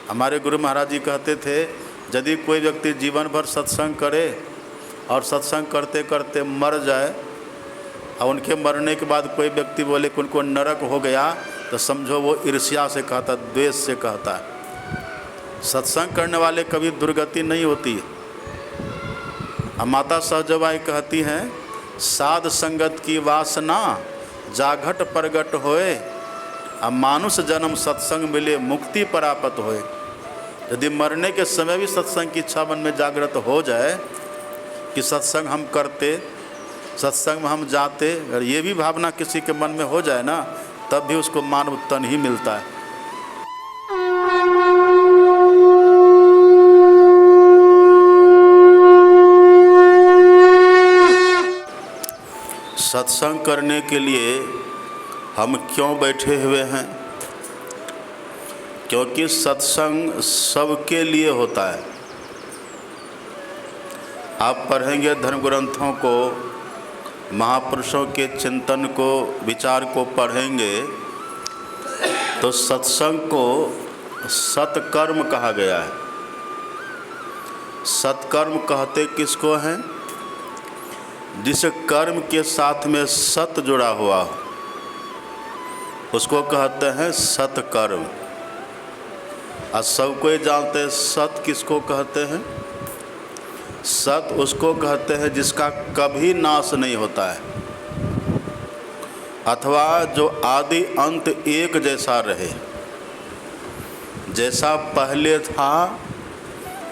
हमारे गुरु महाराज जी कहते थे, यदि कोई व्यक्ति जीवन भर सत्संग करे और सत्संग करते करते मर जाए और उनके मरने के बाद कोई व्यक्ति बोले कि उनको नरक हो गया, तो समझो वो ईर्ष्या से कहता, द्वेष से कहता है। सत्संग करने वाले कभी दुर्गति नहीं होती है। अब माता सहजबाई कहती हैं, साध संगत की वासना जाघट प्रगट होए, अब मानुष जन्म सत्संग मिले मुक्ति प्राप्त होए। यदि मरने के समय भी सत्संग की इच्छा मन में जागृत हो जाए कि सत्संग हम करते, सत्संग में हम जाते, अगर ये भी भावना किसी के मन में हो जाए ना, तब भी उसको मानव तन ही मिलता है। सत्संग करने के लिए हम क्यों बैठे हुए हैं? क्योंकि सत्संग सबके लिए होता है। आप पढ़ेंगे धर्म ग्रंथों को, महापुरुषों के चिंतन को, विचार को पढ़ेंगे तो सत्संग को सत्कर्म कहा गया है। सत्कर्म कहते किसको हैं? जिस कर्म के साथ में सत जुड़ा हुआ हो उसको कहते हैं सत्कर्म। और सब कोई जानते हैं सत किसको कहते हैं? सत उसको कहते हैं जिसका कभी नाश नहीं होता है, अथवा जो आदि अंत एक जैसा रहे। जैसा पहले था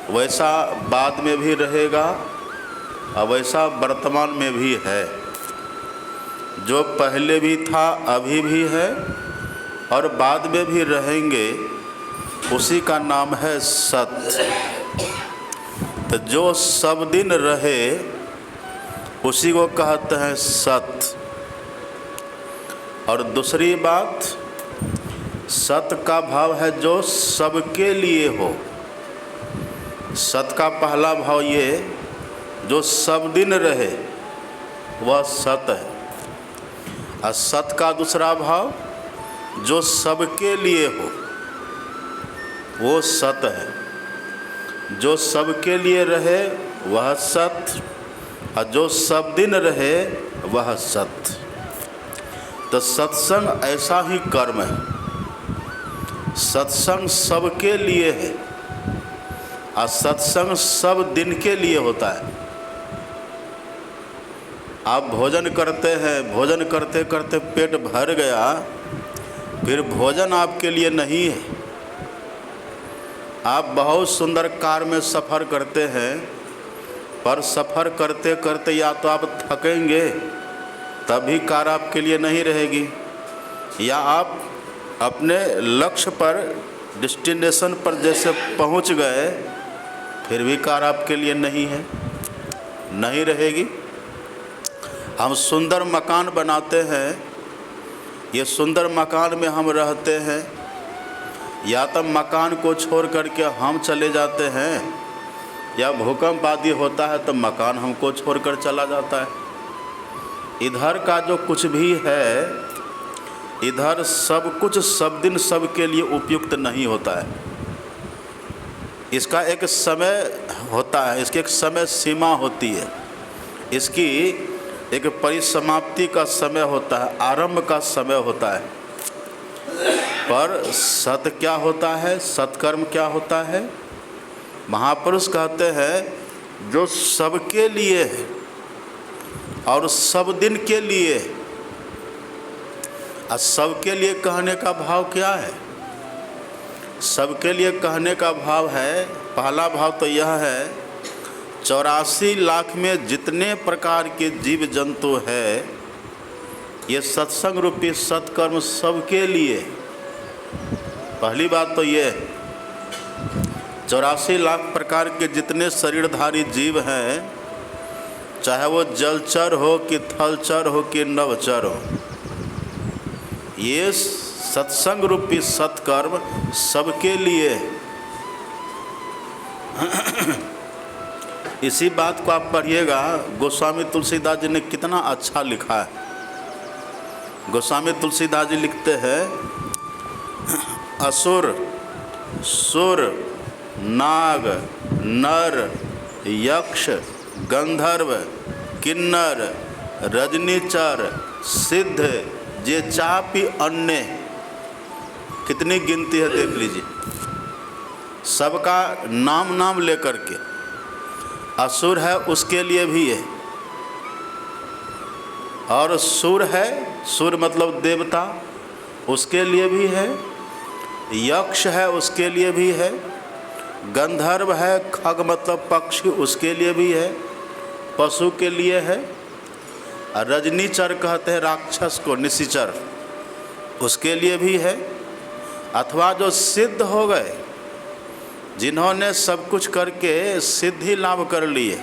वैसा बाद में भी रहेगा और वैसा वर्तमान में भी है। जो पहले भी था अभी भी है और बाद में भी रहेंगे, उसी का नाम है सत्य। तो जो सब दिन रहे उसी को कहते हैं सत्य। और दूसरी बात, सत्य का भाव है जो सबके लिए हो। सत्य का पहला भाव ये, जो सब दिन रहे वह सत्य है। और सत्य का दूसरा भाव, जो सबके लिए हो वो सत्य है। जो सबके लिए रहे वह सत्य, और जो सब दिन रहे वह सत्य। तो सत्संग ऐसा ही कर्म है। सत्संग सबके लिए है और सत्संग सब दिन के लिए होता है। आप भोजन करते हैं, भोजन करते करते पेट भर गया, फिर भोजन आपके लिए नहीं है। आप बहुत सुंदर कार में सफ़र करते हैं, पर सफ़र करते करते या तो आप थकेंगे, तभी कार आपके लिए नहीं रहेगी, या आप अपने लक्ष्य पर, डेस्टिनेशन पर जैसे पहुंच गए, फिर भी कार आपके लिए नहीं है, नहीं रहेगी। हम सुंदर मकान बनाते हैं, ये सुंदर मकान में हम रहते हैं, या तो मकान को छोड़ करके हम चले जाते हैं, या भूकंप आदि होता है तो मकान हमको छोड़कर चला जाता है। इधर का जो कुछ भी है, इधर सब कुछ सब दिन सबके लिए उपयुक्त नहीं होता है। इसका एक समय होता है, इसकी एक समय सीमा होती है, इसकी एक परिसमाप्ति का समय होता है, आरंभ का समय होता है। पर सत्य क्या होता है? सत्कर्म क्या होता है? महापुरुष कहते हैं जो सबके लिए है और सब दिन के लिए। और सबके लिए कहने का भाव क्या है? सबके लिए कहने का भाव है, पहला भाव तो यह है, 84 लाख में जितने प्रकार के जीव जंतु है, ये सत्संग रूपी सत्कर्म सबके लिए। पहली बात तो ये, 84 लाख प्रकार के जितने शरीरधारी जीव हैं, चाहे वो जलचर हो कि थलचर हो कि नवचर हो, ये सत्संग रूपी सत्कर्म सबके लिए। इसी बात को आप पढ़िएगा, गोस्वामी तुलसीदास जी ने कितना अच्छा लिखा है। गोस्वामी तुलसीदास जी लिखते हैं, असुर सुर, नाग, नर, यक्ष, गंधर्व, किन्नर, रजनीचर, सिद्ध, जे चापी अन्य। कितनी गिनती है देख लीजिए, सबका नाम नाम लेकर के। असुर है उसके लिए भी है, और सुर है, सुर मतलब देवता, उसके लिए भी है। यक्ष है उसके लिए भी है। गंधर्व है, खग मतलब पक्षी, उसके लिए भी है, पशु के लिए है। रजनीचर कहते हैं राक्षस को, निशिचर, उसके लिए भी है। अथवा जो सिद्ध हो गए, जिन्होंने सब कुछ करके सिद्धि लाभ कर लिए,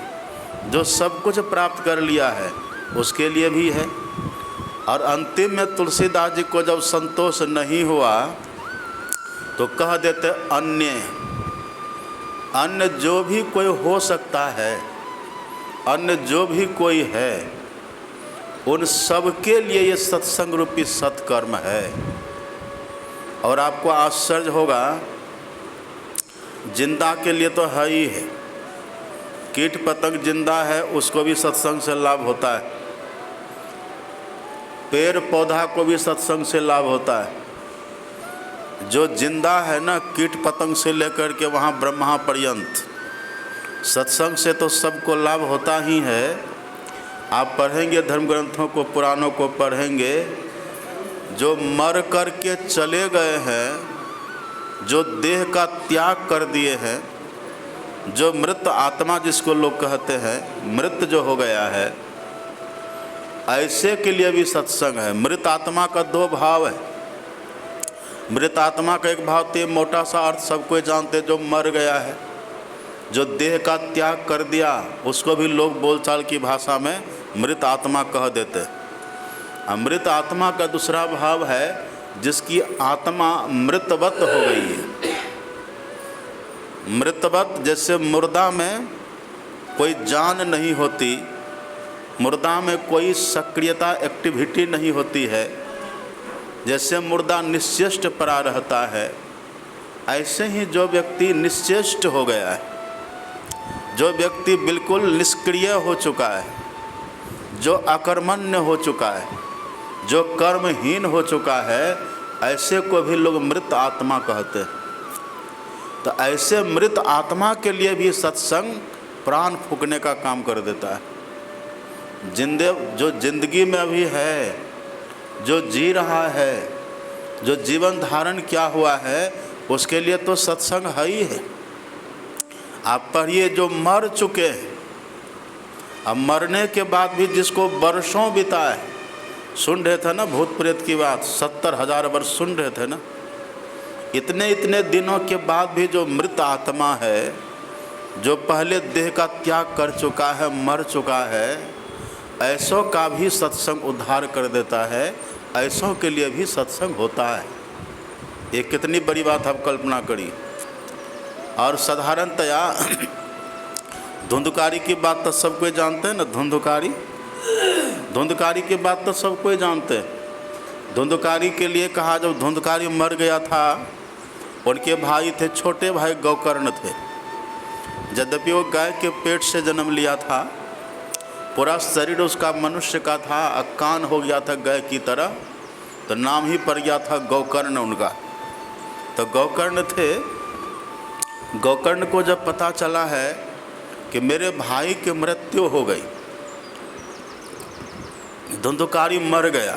जो सब कुछ प्राप्त कर लिया है, उसके लिए भी है। और अंतिम में तुलसीदास जी को जब संतोष नहीं हुआ तो कह देते अन्य। अन्य जो भी कोई हो सकता है, अन्य जो भी कोई है, उन सब के लिए ये सत्संग रूपी सत्कर्म है। और आपको आश्चर्य होगा, जिंदा के लिए तो है ही है, कीट पतंग जिंदा है उसको भी सत्संग से लाभ होता है, पेड़ पौधा को भी सत्संग से लाभ होता है। जो जिंदा है ना, कीट पतंग से लेकर के वहाँ ब्रह्मा पर्यंत, सत्संग से तो सबको लाभ होता ही है। आप पढ़ेंगे धर्म ग्रंथों को, पुराणों को पढ़ेंगे, जो मर कर के चले गए हैं, जो देह का त्याग कर दिए हैं, जो मृत आत्मा जिसको लोग कहते हैं, मृत जो हो गया है, ऐसे के लिए भी सत्संग है। मृत आत्मा का दो भाव है। मृत आत्मा का एक भाव तो मोटा सा अर्थ सब कोई जानते, जो मर गया है, जो देह का त्याग कर दिया, उसको भी लोग बोलचाल की भाषा में मृत आत्मा कह देते। अमृत आत्मा का दूसरा भाव है जिसकी आत्मा मृतवत हो गई है। मृतवत जैसे मुर्दा में कोई जान नहीं होती, मुर्दा में कोई सक्रियता एक्टिविटी नहीं होती है, जैसे मुर्दा निश्चेष्ट पड़ा रहता है, ऐसे ही जो व्यक्ति निश्चेष्ट हो गया है, जो व्यक्ति बिल्कुल निष्क्रिय हो चुका है, जो अकर्मण्य हो चुका है, जो कर्महीन हो चुका है, ऐसे को भी लोग मृत आत्मा कहते हैं। तो ऐसे मृत आत्मा के लिए भी सत्संग प्राण फूकने का काम कर देता है। जो जिंदगी में अभी है, जो जी रहा है, जो जीवन धारण क्या हुआ है, उसके लिए तो सत्संग है ही है। आप पढ़िए, जो मर चुके हैं, अब मरने के बाद भी जिसको वर्षों बिता है, सुन रहे थे ना भूत प्रेत की बात, 70,000 वर्ष सुन रहे थे ना, इतने दिनों के बाद भी जो मृत आत्मा है, जो पहले देह का त्याग कर चुका है, मर चुका है, ऐसों का भी सत्संग उद्धार कर देता है। ऐसों के लिए भी सत्संग होता है। ये कितनी बड़ी बात आप कल्पना करिए। और साधारणतया धुंधकारी की बात तो सब कोई जानते हैं ना, धुंधकारी की बात तो सब कोई जानते हैं। धुंधकारी के लिए कहा, जब धुंधकारी मर गया था, उनके भाई थे, छोटे भाई गौकर्ण थे। यद्यपि वो गाय के पेट से जन्म लिया था, पूरा शरीर उसका मनुष्य का था, कान हो गया था गाय की तरह, तो नाम ही पड़ गया था गौकर्ण उनका। तो गौकर्ण थे। गौकर्ण को जब पता चला है कि मेरे भाई की मृत्यु हो गई, धुंधकारी मर गया,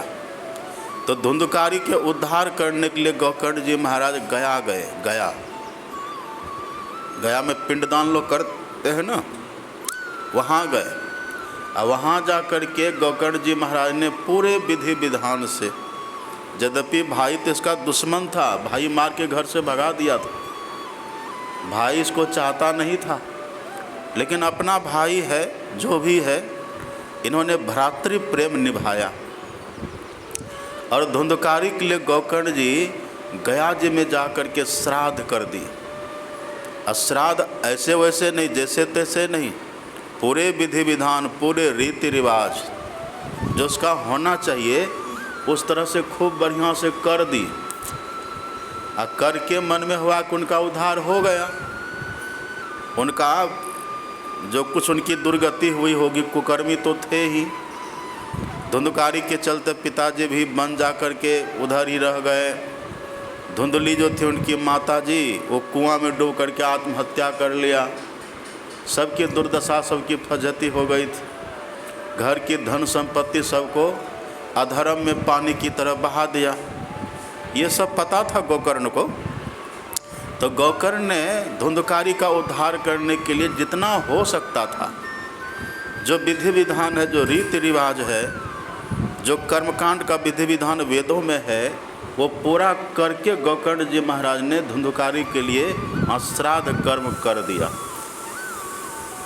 तो धुंधकारी के उद्धार करने के लिए गौकर्ण जी महाराज गया में पिंडदान लोग करते हैं ना, वहाँ गए। और वहाँ जा कर के गौकर्ण जी महाराज ने पूरे विधि विधान से, यद्यपि भाई तो इसका दुश्मन था, भाई मार के घर से भगा दिया था, भाई इसको चाहता नहीं था, लेकिन अपना भाई है, जो भी है, इन्होंने भ्रातृ प्रेम निभाया। और धुंधकारी के लिए गौकर्ण जी गया जी में जा कर के श्राद्ध कर दी। श्राद्ध ऐसे वैसे नहीं, जैसे तैसे नहीं, पूरे विधि विधान, पूरे रीति रिवाज जो उसका होना चाहिए, उस तरह से खूब बढ़िया से कर दी। और करके मन में हुआ कि उनका उद्धार हो गया। उनका जो कुछ उनकी दुर्गति हुई होगी, कुकर्मी तो थे ही, धुंधकारी के चलते पिताजी भी बन जा कर के उधर ही रह गए। धुंधली जो थी उनकी माताजी, वो कुआं में डूब करके आत्महत्या कर लिया। सबकी दुर्दशा, सबकी फजहती हो गई थी। घर की धन संपत्ति सबको अधर्म में पानी की तरह बहा दिया। ये सब पता था गोकर्ण को। तो गोकर्ण ने धुंधकारी का उद्धार करने के लिए जितना हो सकता था, जो विधि विधान है, जो रीति रिवाज है, जो कर्मकांड का विधि विधान वेदों में है, वो पूरा करके गोकर्ण जी महाराज ने धुंधकारी के लिए श्राद्ध कर्म कर दिया।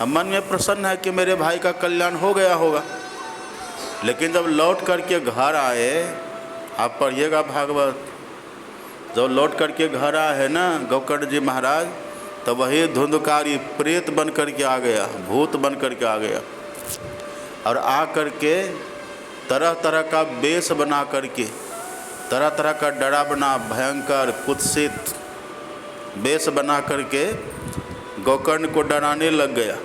अब मन में प्रसन्न है कि मेरे भाई का कल्याण हो गया होगा। लेकिन जब लौट करके घर आए, आप पढ़िएगा भागवत, जब लौट करके घर आए हैं ना गोकर्ण जी महाराज, तो वही धुंधकारी प्रेत बन करके आ गया, भूत बन करके आ गया। और आ करके तरह तरह का वेश बना करके, तरह तरह का डरावना, भयंकर, कुत्सित वेश बना करके गोकर्ण को डराने लग गया।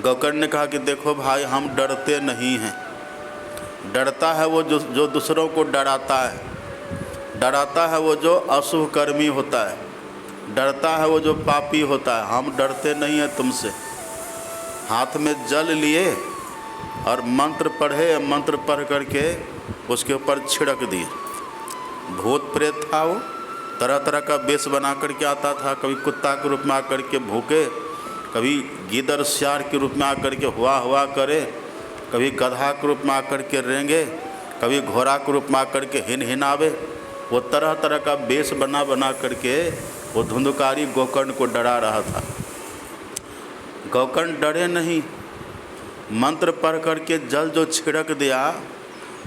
गोकर्ण ने कहा कि देखो भाई, हम डरते नहीं हैं। डरता है वो जो दूसरों को डराता है, डराता है वो जो अशुभ कर्मी होता है, डरता है वो जो पापी होता है। हम डरते नहीं हैं तुमसे। हाथ में जल लिए और मंत्र पढ़े, मंत्र पढ़ करके उसके ऊपर छिड़क दिए। भूत प्रेत था वो, तरह तरह का वेश बना करके आता था। कभी कुत्ता के रूप में आकर के भूखे, कभी गीदड़ सियार के रूप में आकर के हुआ करे, कभी गधा के रूप में आकर के रेंगे, कभी घोड़ा के रूप में आकर के हिनावे। वो तरह तरह का वेश बना करके वो धुंधकारी गोकर्ण को डरा रहा था। गोकर्ण डरे नहीं, मंत्र पढ़ करके जल जो छिड़क दिया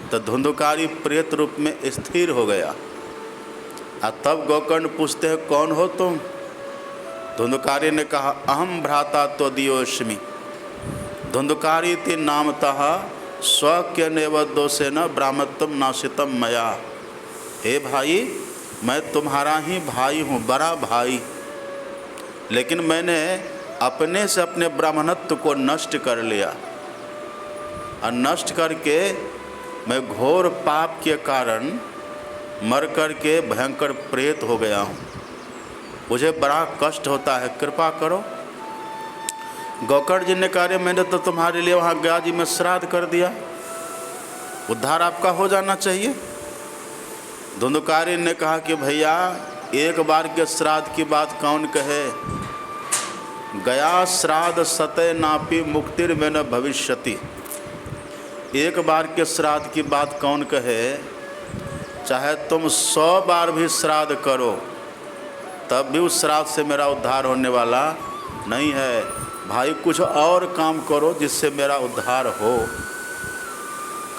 तो धुंधकारी प्रेत रूप में स्थिर हो गया। और तब गोकर्ण पूछते हैं, कौन हो तुम? धुंधकारी ने कहा, अहम भ्राता त्वदीयोऽस्मि धुंधकारी ते नामतः स्वक्य नेवदोषेन ब्राह्मत्वम नाशितम मया। हे भाई, मैं तुम्हारा ही भाई हूँ, बड़ा भाई, लेकिन मैंने अपने से अपने ब्राह्मणत्व को नष्ट कर लिया। और नष्ट करके मैं घोर पाप के कारण मर कर के भयंकर प्रेत हो गया हूँ। मुझे बड़ा कष्ट होता है, कृपा करो। गोकर्ण जी ने कहा, मैंने तो तुम्हारे लिए वहाँ गया जी में श्राद्ध कर दिया, उद्धार आपका हो जाना चाहिए। धुंधकारी ने कहा कि भैया, एक बार के श्राद्ध की बात कौन कहे? गया श्राद्ध सतय नापी मुक्तिर में न भविष्यति। एक बार के श्राद्ध की बात कौन कहे? चाहे तुम 100 बार भी श्राद्ध करो, तब भी उस श्राद्ध से मेरा उद्धार होने वाला नहीं है। भाई, कुछ और काम करो जिससे मेरा उद्धार हो।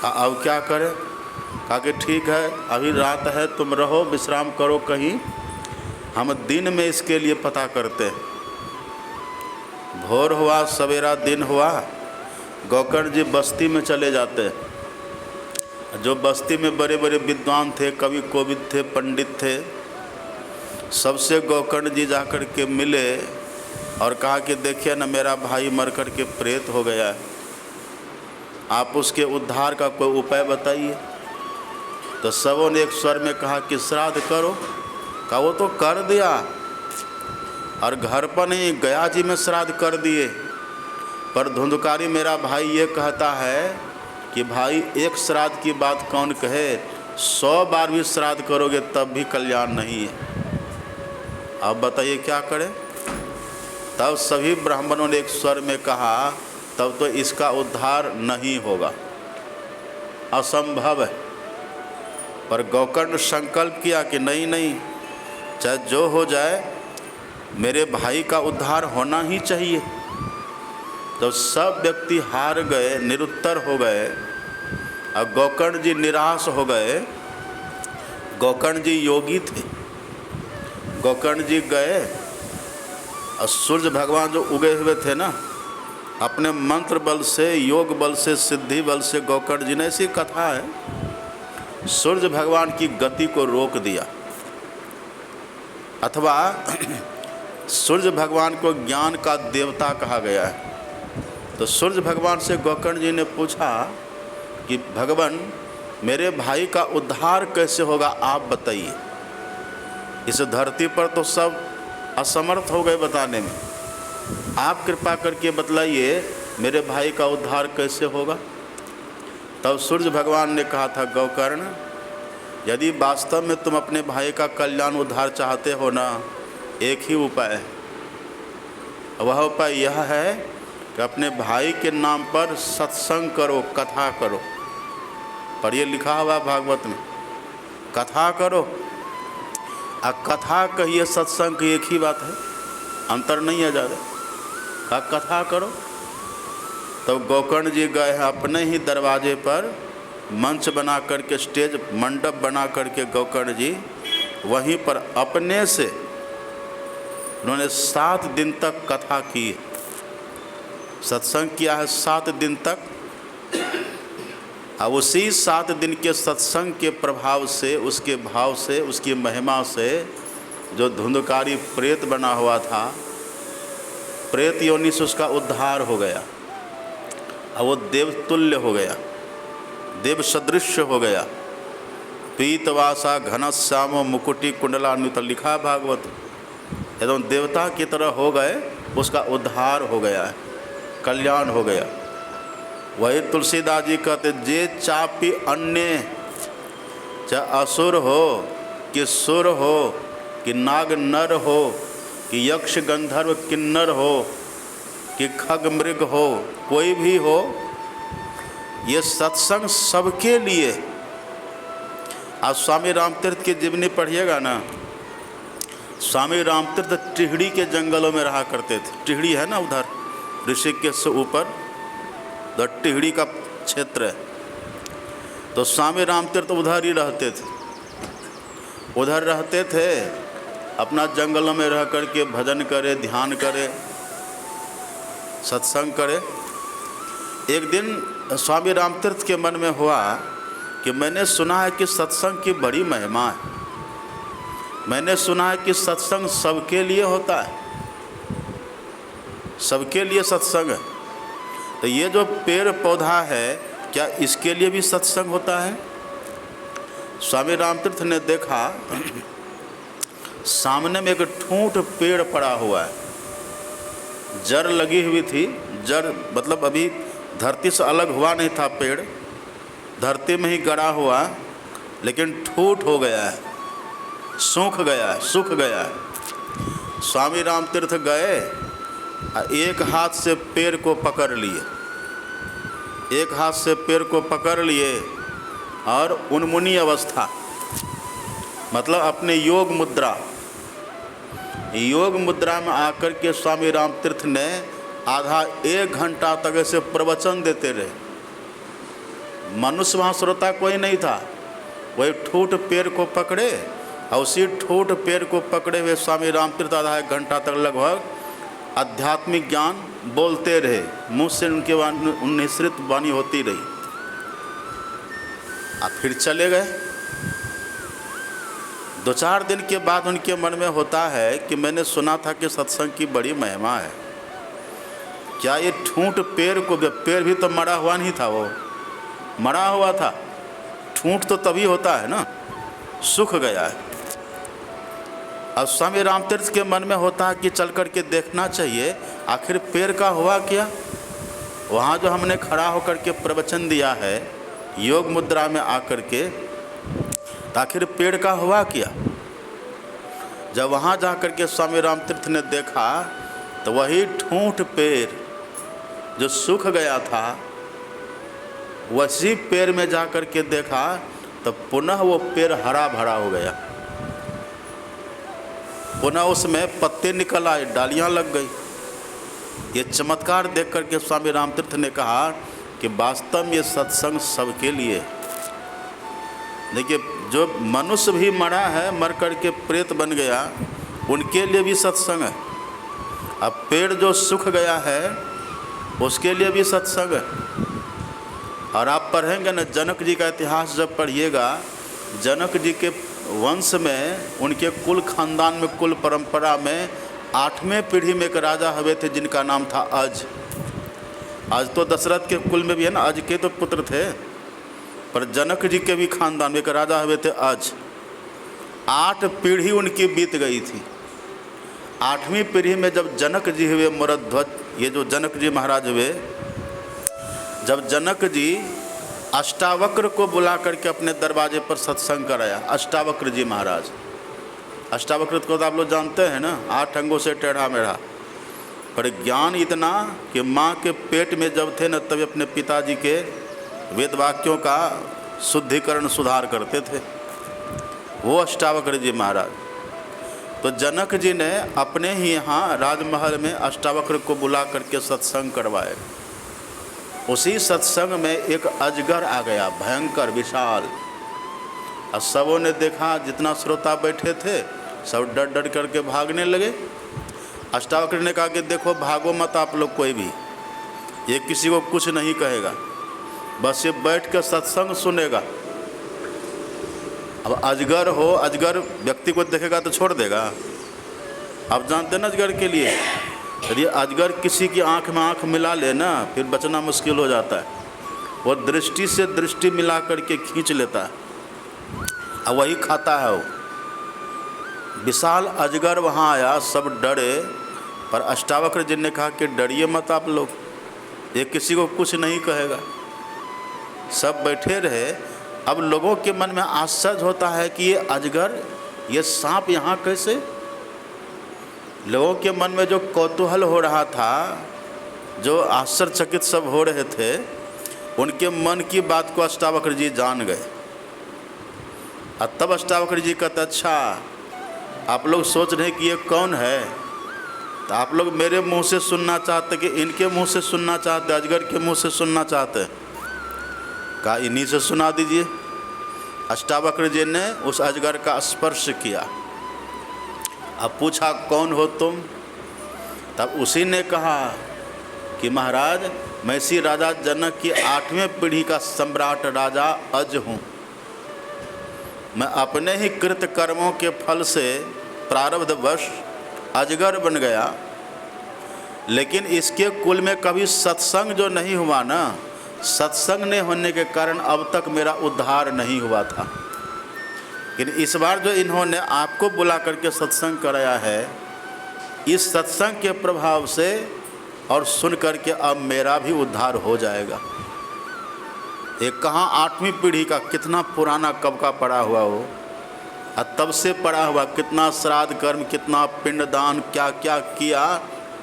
अब क्या करें? कहा कि ठीक है, अभी रात है, तुम रहो, विश्राम करो कहीं, हम दिन में इसके लिए पता करते हैं। भोर हुआ, सवेरा दिन हुआ, गोकर्ण जी बस्ती में चले जाते। जो बस्ती में बड़े बड़े विद्वान थे, कवि कोविद थे, पंडित थे, सबसे गोकर्ण जी जाकर के मिले और कहा कि देखिए ना, मेरा भाई मर कर के प्रेत हो गया है, आप उसके उद्धार का कोई उपाय बताइए। तो सबों ने एक स्वर में कहा कि श्राद्ध करो। कहा वो तो कर दिया, और घर पर नहीं, गया जी में श्राद्ध कर दिए। पर धुंधकारी मेरा भाई ये कहता है कि भाई, एक श्राद्ध की बात कौन कहे, 100 बार भी श्राद्ध करोगे तब भी कल्याण नहीं है। अब बताइए क्या करें? तब सभी ब्राह्मणों ने एक स्वर में कहा, तब तो इसका उद्धार नहीं होगा, असंभव है। पर गोकर्ण संकल्प किया कि नहीं, चाहे जो हो जाए, मेरे भाई का उद्धार होना ही चाहिए। तो सब व्यक्ति हार गए, निरुत्तर हो गए, और गोकर्ण जी निराश हो गए। गोकर्ण जी योगी थे। गोकर्ण जी गए और सूर्य भगवान जो उगे हुए थे ना, अपने मंत्र बल से, योग बल से, सिद्धि बल से गोकर्ण जी ने, ऐसी कथा है, सूर्य भगवान की गति को रोक दिया। अथवा सूर्य भगवान को ज्ञान का देवता कहा गया है। तो सूर्य भगवान से गोकर्ण जी ने पूछा कि भगवान मेरे भाई का उद्धार कैसे होगा, आप बताइए। इस धरती पर तो सब असमर्थ हो गए बताने में, आप कृपा करके बतलाइए मेरे भाई का उद्धार कैसे होगा। तब सूर्य भगवान ने कहा था, गोकर्ण यदि वास्तव में तुम अपने भाई का कल्याण उद्धार चाहते हो ना, एक ही उपाय है। वह उपाय यह है कि अपने भाई के नाम पर सत्संग करो, कथा करो। पर ये लिखा हुआ भागवत में, कथा करो। कथा कहिए सत्संग की एक ही बात है, अंतर नहीं है ज़्यादा। कथा करो। तो गोकर्ण जी गए हैं अपने ही दरवाजे पर मंच बना करके, स्टेज मंडप बना करके गोकर्ण जी वहीं पर अपने से उन्होंने 7 दिन तक कथा की, सत्संग किया है 7 दिन तक। अब उसी 7 दिन के सत्संग के प्रभाव से, उसके भाव से, उसकी महिमा से जो धुंधकारी प्रेत बना हुआ था, प्रेत योनि से उसका उद्धार हो गया। अब वो देवतुल्य हो गया, देव सदृश हो गया। पीतवासा घनश्यामो मुकुटी कुंडलान्वित, लिखा भागवत, एकदम देवता की तरह हो गए, उसका उद्धार हो गया है, कल्याण हो गया। वही तुलसीदास जी कहते, जे चापी अन्य चाहे असुर हो कि सुर हो कि नाग नर हो कि यक्ष गंधर्व किन्नर हो कि खग मृग हो, कोई भी हो, ये सत्संग सबके लिए। आज स्वामी रामतीर्थ की जीवनी पढ़िएगा ना, स्वामी रामतीर्थ टिहड़ी के जंगलों में रहा करते थे। टिहड़ी है ना उधर ऋषिकेश से ऊपर, तो टिहड़ी का क्षेत्र है। तो स्वामी रामतीर्थ उधर ही रहते थे, उधर रहते थे, अपना जंगलों में रह करके भजन करे, ध्यान करे, सत्संग करे। एक दिन स्वामी रामतीर्थ के मन में हुआ कि मैंने सुना है कि सत्संग की बड़ी महिमा है, मैंने सुना है कि सत्संग सबके लिए होता है, सबके लिए सत्संग है। तो ये जो पेड़ पौधा है, क्या इसके लिए भी सत्संग होता है? स्वामी रामतीर्थ ने देखा सामने में एक ठूंठ पेड़ पड़ा हुआ है, जड़ लगी हुई थी। जड़ मतलब अभी धरती से अलग हुआ नहीं था पेड़, धरती में ही गड़ा हुआ, लेकिन ठूंठ हो गया है, सूख गया है, सूख गया है। स्वामी रामतीर्थ गए, एक हाथ से पेड़ को पकड़ लिए, एक हाथ से पेड़ को पकड़ लिए और उन्मुनी अवस्था, मतलब अपने योग मुद्रा में आकर के स्वामी रामतीर्थ ने आधा 1 घंटा तक ऐसे प्रवचन देते रहे। मनुष्य वहाँ श्रोता कोई नहीं था, वही ठूंठ पेड़ को पकड़े और उसी ठूंठ पेड़ को पकड़े हुए स्वामी रामतीर्थ आधा 1 घंटा तक लगभग आध्यात्मिक ज्ञान बोलते रहे, मुँह से उनके निःसृत वाणी होती रही। फिर चले गए। 2-4 दिन के बाद उनके मन में होता है कि मैंने सुना था कि सत्संग की बड़ी महिमा है, क्या ये ठूंठ पेड़ को, पेड़ भी तो मरा हुआ नहीं था, वो मरा हुआ था, ठूंठ तो तभी होता है ना, सूख गया है। अब स्वामी रामतीर्थ के मन में होता है कि चल कर के देखना चाहिए आखिर पेड़ का हुआ क्या। वहाँ जो हमने खड़ा होकर के प्रवचन दिया है योग मुद्रा में आकर के, आखिर पेड़ का हुआ क्या। जब वहाँ जा कर के स्वामी रामतीर्थ ने देखा तो वही ठूंठ पेड़ जो सूख गया था, वसी पेड़ में जा कर के देखा तो पुनः वो पेड़ हरा भरा हो गया, पुनः उसमें पत्ते निकल आए, डालियाँ लग गई। ये चमत्कार देख कर के स्वामी रामतीर्थ ने कहा कि वास्तव में ये सत्संग सबके लिए। देखिए, जो मनुष्य भी मरा है, मर कर के प्रेत बन गया, उनके लिए भी सत्संग है। अब पेड़ जो सूख गया है उसके लिए भी सत्संग है। और आप पढ़ेंगे ना, जनक जी का इतिहास जब पढ़िएगा, जनक जी के वंश में, उनके कुल खानदान में, कुल परंपरा में 8वें पीढ़ी में एक राजा हुए थे जिनका नाम था अज। आज तो दशरथ के कुल में भी है ना, अज के तो पुत्र थे, पर जनक जी के भी खानदान में एक राजा हुए थे अज। 8 पीढ़ी उनकी बीत गई थी। 8वीं पीढ़ी में जब जनक जी हुए मूरध्वज, ये जो जनक जी महाराज हुए, जब जनक जी अष्टावक्र को बुला करके अपने दरवाजे पर सत्संग कराया, अष्टावक्र जी महाराज, अष्टावक्र को तो आप लोग जानते हैं ना, 8 अंगों से टेढ़ा मेढ़ा, पर ज्ञान इतना कि माँ के पेट में जब थे न तभी अपने पिताजी के वेद वाक्यों का शुद्धिकरण सुधार करते थे, वो अष्टावक्र जी महाराज। तो जनक जी ने अपने ही यहाँ राजमहल में अष्टावक्र को बुला करके सत्संग करवाए। उसी सत्संग में एक अजगर आ गया, भयंकर विशाल, और सबों ने देखा, जितना श्रोता बैठे थे सब डर डर करके भागने लगे। अष्टावक्र ने कहा कि देखो भागो मत आप लोग कोई भी, ये किसी को कुछ नहीं कहेगा, बस ये बैठ कर सत्संग सुनेगा। अब अजगर हो, अजगर व्यक्ति को देखेगा तो छोड़ देगा। आप जानते हैं ना अजगर के लिए, यदि अजगर किसी की आंख में आंख मिला ले ना, फिर बचना मुश्किल हो जाता है। वो दृष्टि से दृष्टि मिला करके खींच लेता है और वही खाता है वो। विशाल अजगर वहाँ आया, सब डरे, पर अष्टावक्र जी ने कहा कि डरिए मत आप लोग, ये किसी को कुछ नहीं कहेगा। सब बैठे रहे। अब लोगों के मन में आश्चर्य होता है कि ये अजगर, ये सांप यहाँ कैसे? लोगों के मन में जो कौतूहल हो रहा था, जो आश्चर्यचकित सब हो रहे थे, उनके मन की बात को अष्टावक्र जी जान गए। और तब अष्टावक्र जी कहते, अच्छा आप लोग सोच रहे हैं कि ये कौन है, तो आप लोग मेरे मुंह से सुनना चाहते कि इनके मुंह से सुनना चाहते, अजगर के मुंह से सुनना चाहते? कहा इन्हीं से सुना दीजिए। अष्टावक्र जी ने उस अजगर का स्पर्श किया। अब पूछा कौन हो तुम? तब उसी ने कहा कि महाराज मैं इसी राजा जनक की 8वें पीढ़ी का सम्राट राजा अज हूँ। मैं अपने ही कृत कर्मों के फल से प्रारब्धवश अजगर बन गया, लेकिन इसके कुल में कभी सत्संग जो नहीं हुआ ना, सत्संग नहीं होने के कारण अब तक मेरा उद्धार नहीं हुआ था। लेकिन इस बार जो इन्होंने आपको बुला करके सत्संग कराया है, इस सत्संग के प्रभाव से और सुन करके अब मेरा भी उद्धार हो जाएगा। ये कहाँ 8वीं पीढ़ी का, कितना पुराना कब का पड़ा हुआ हो, और तब से पड़ा हुआ, कितना श्राद्ध कर्म, कितना पिंडदान, क्या क्या किया,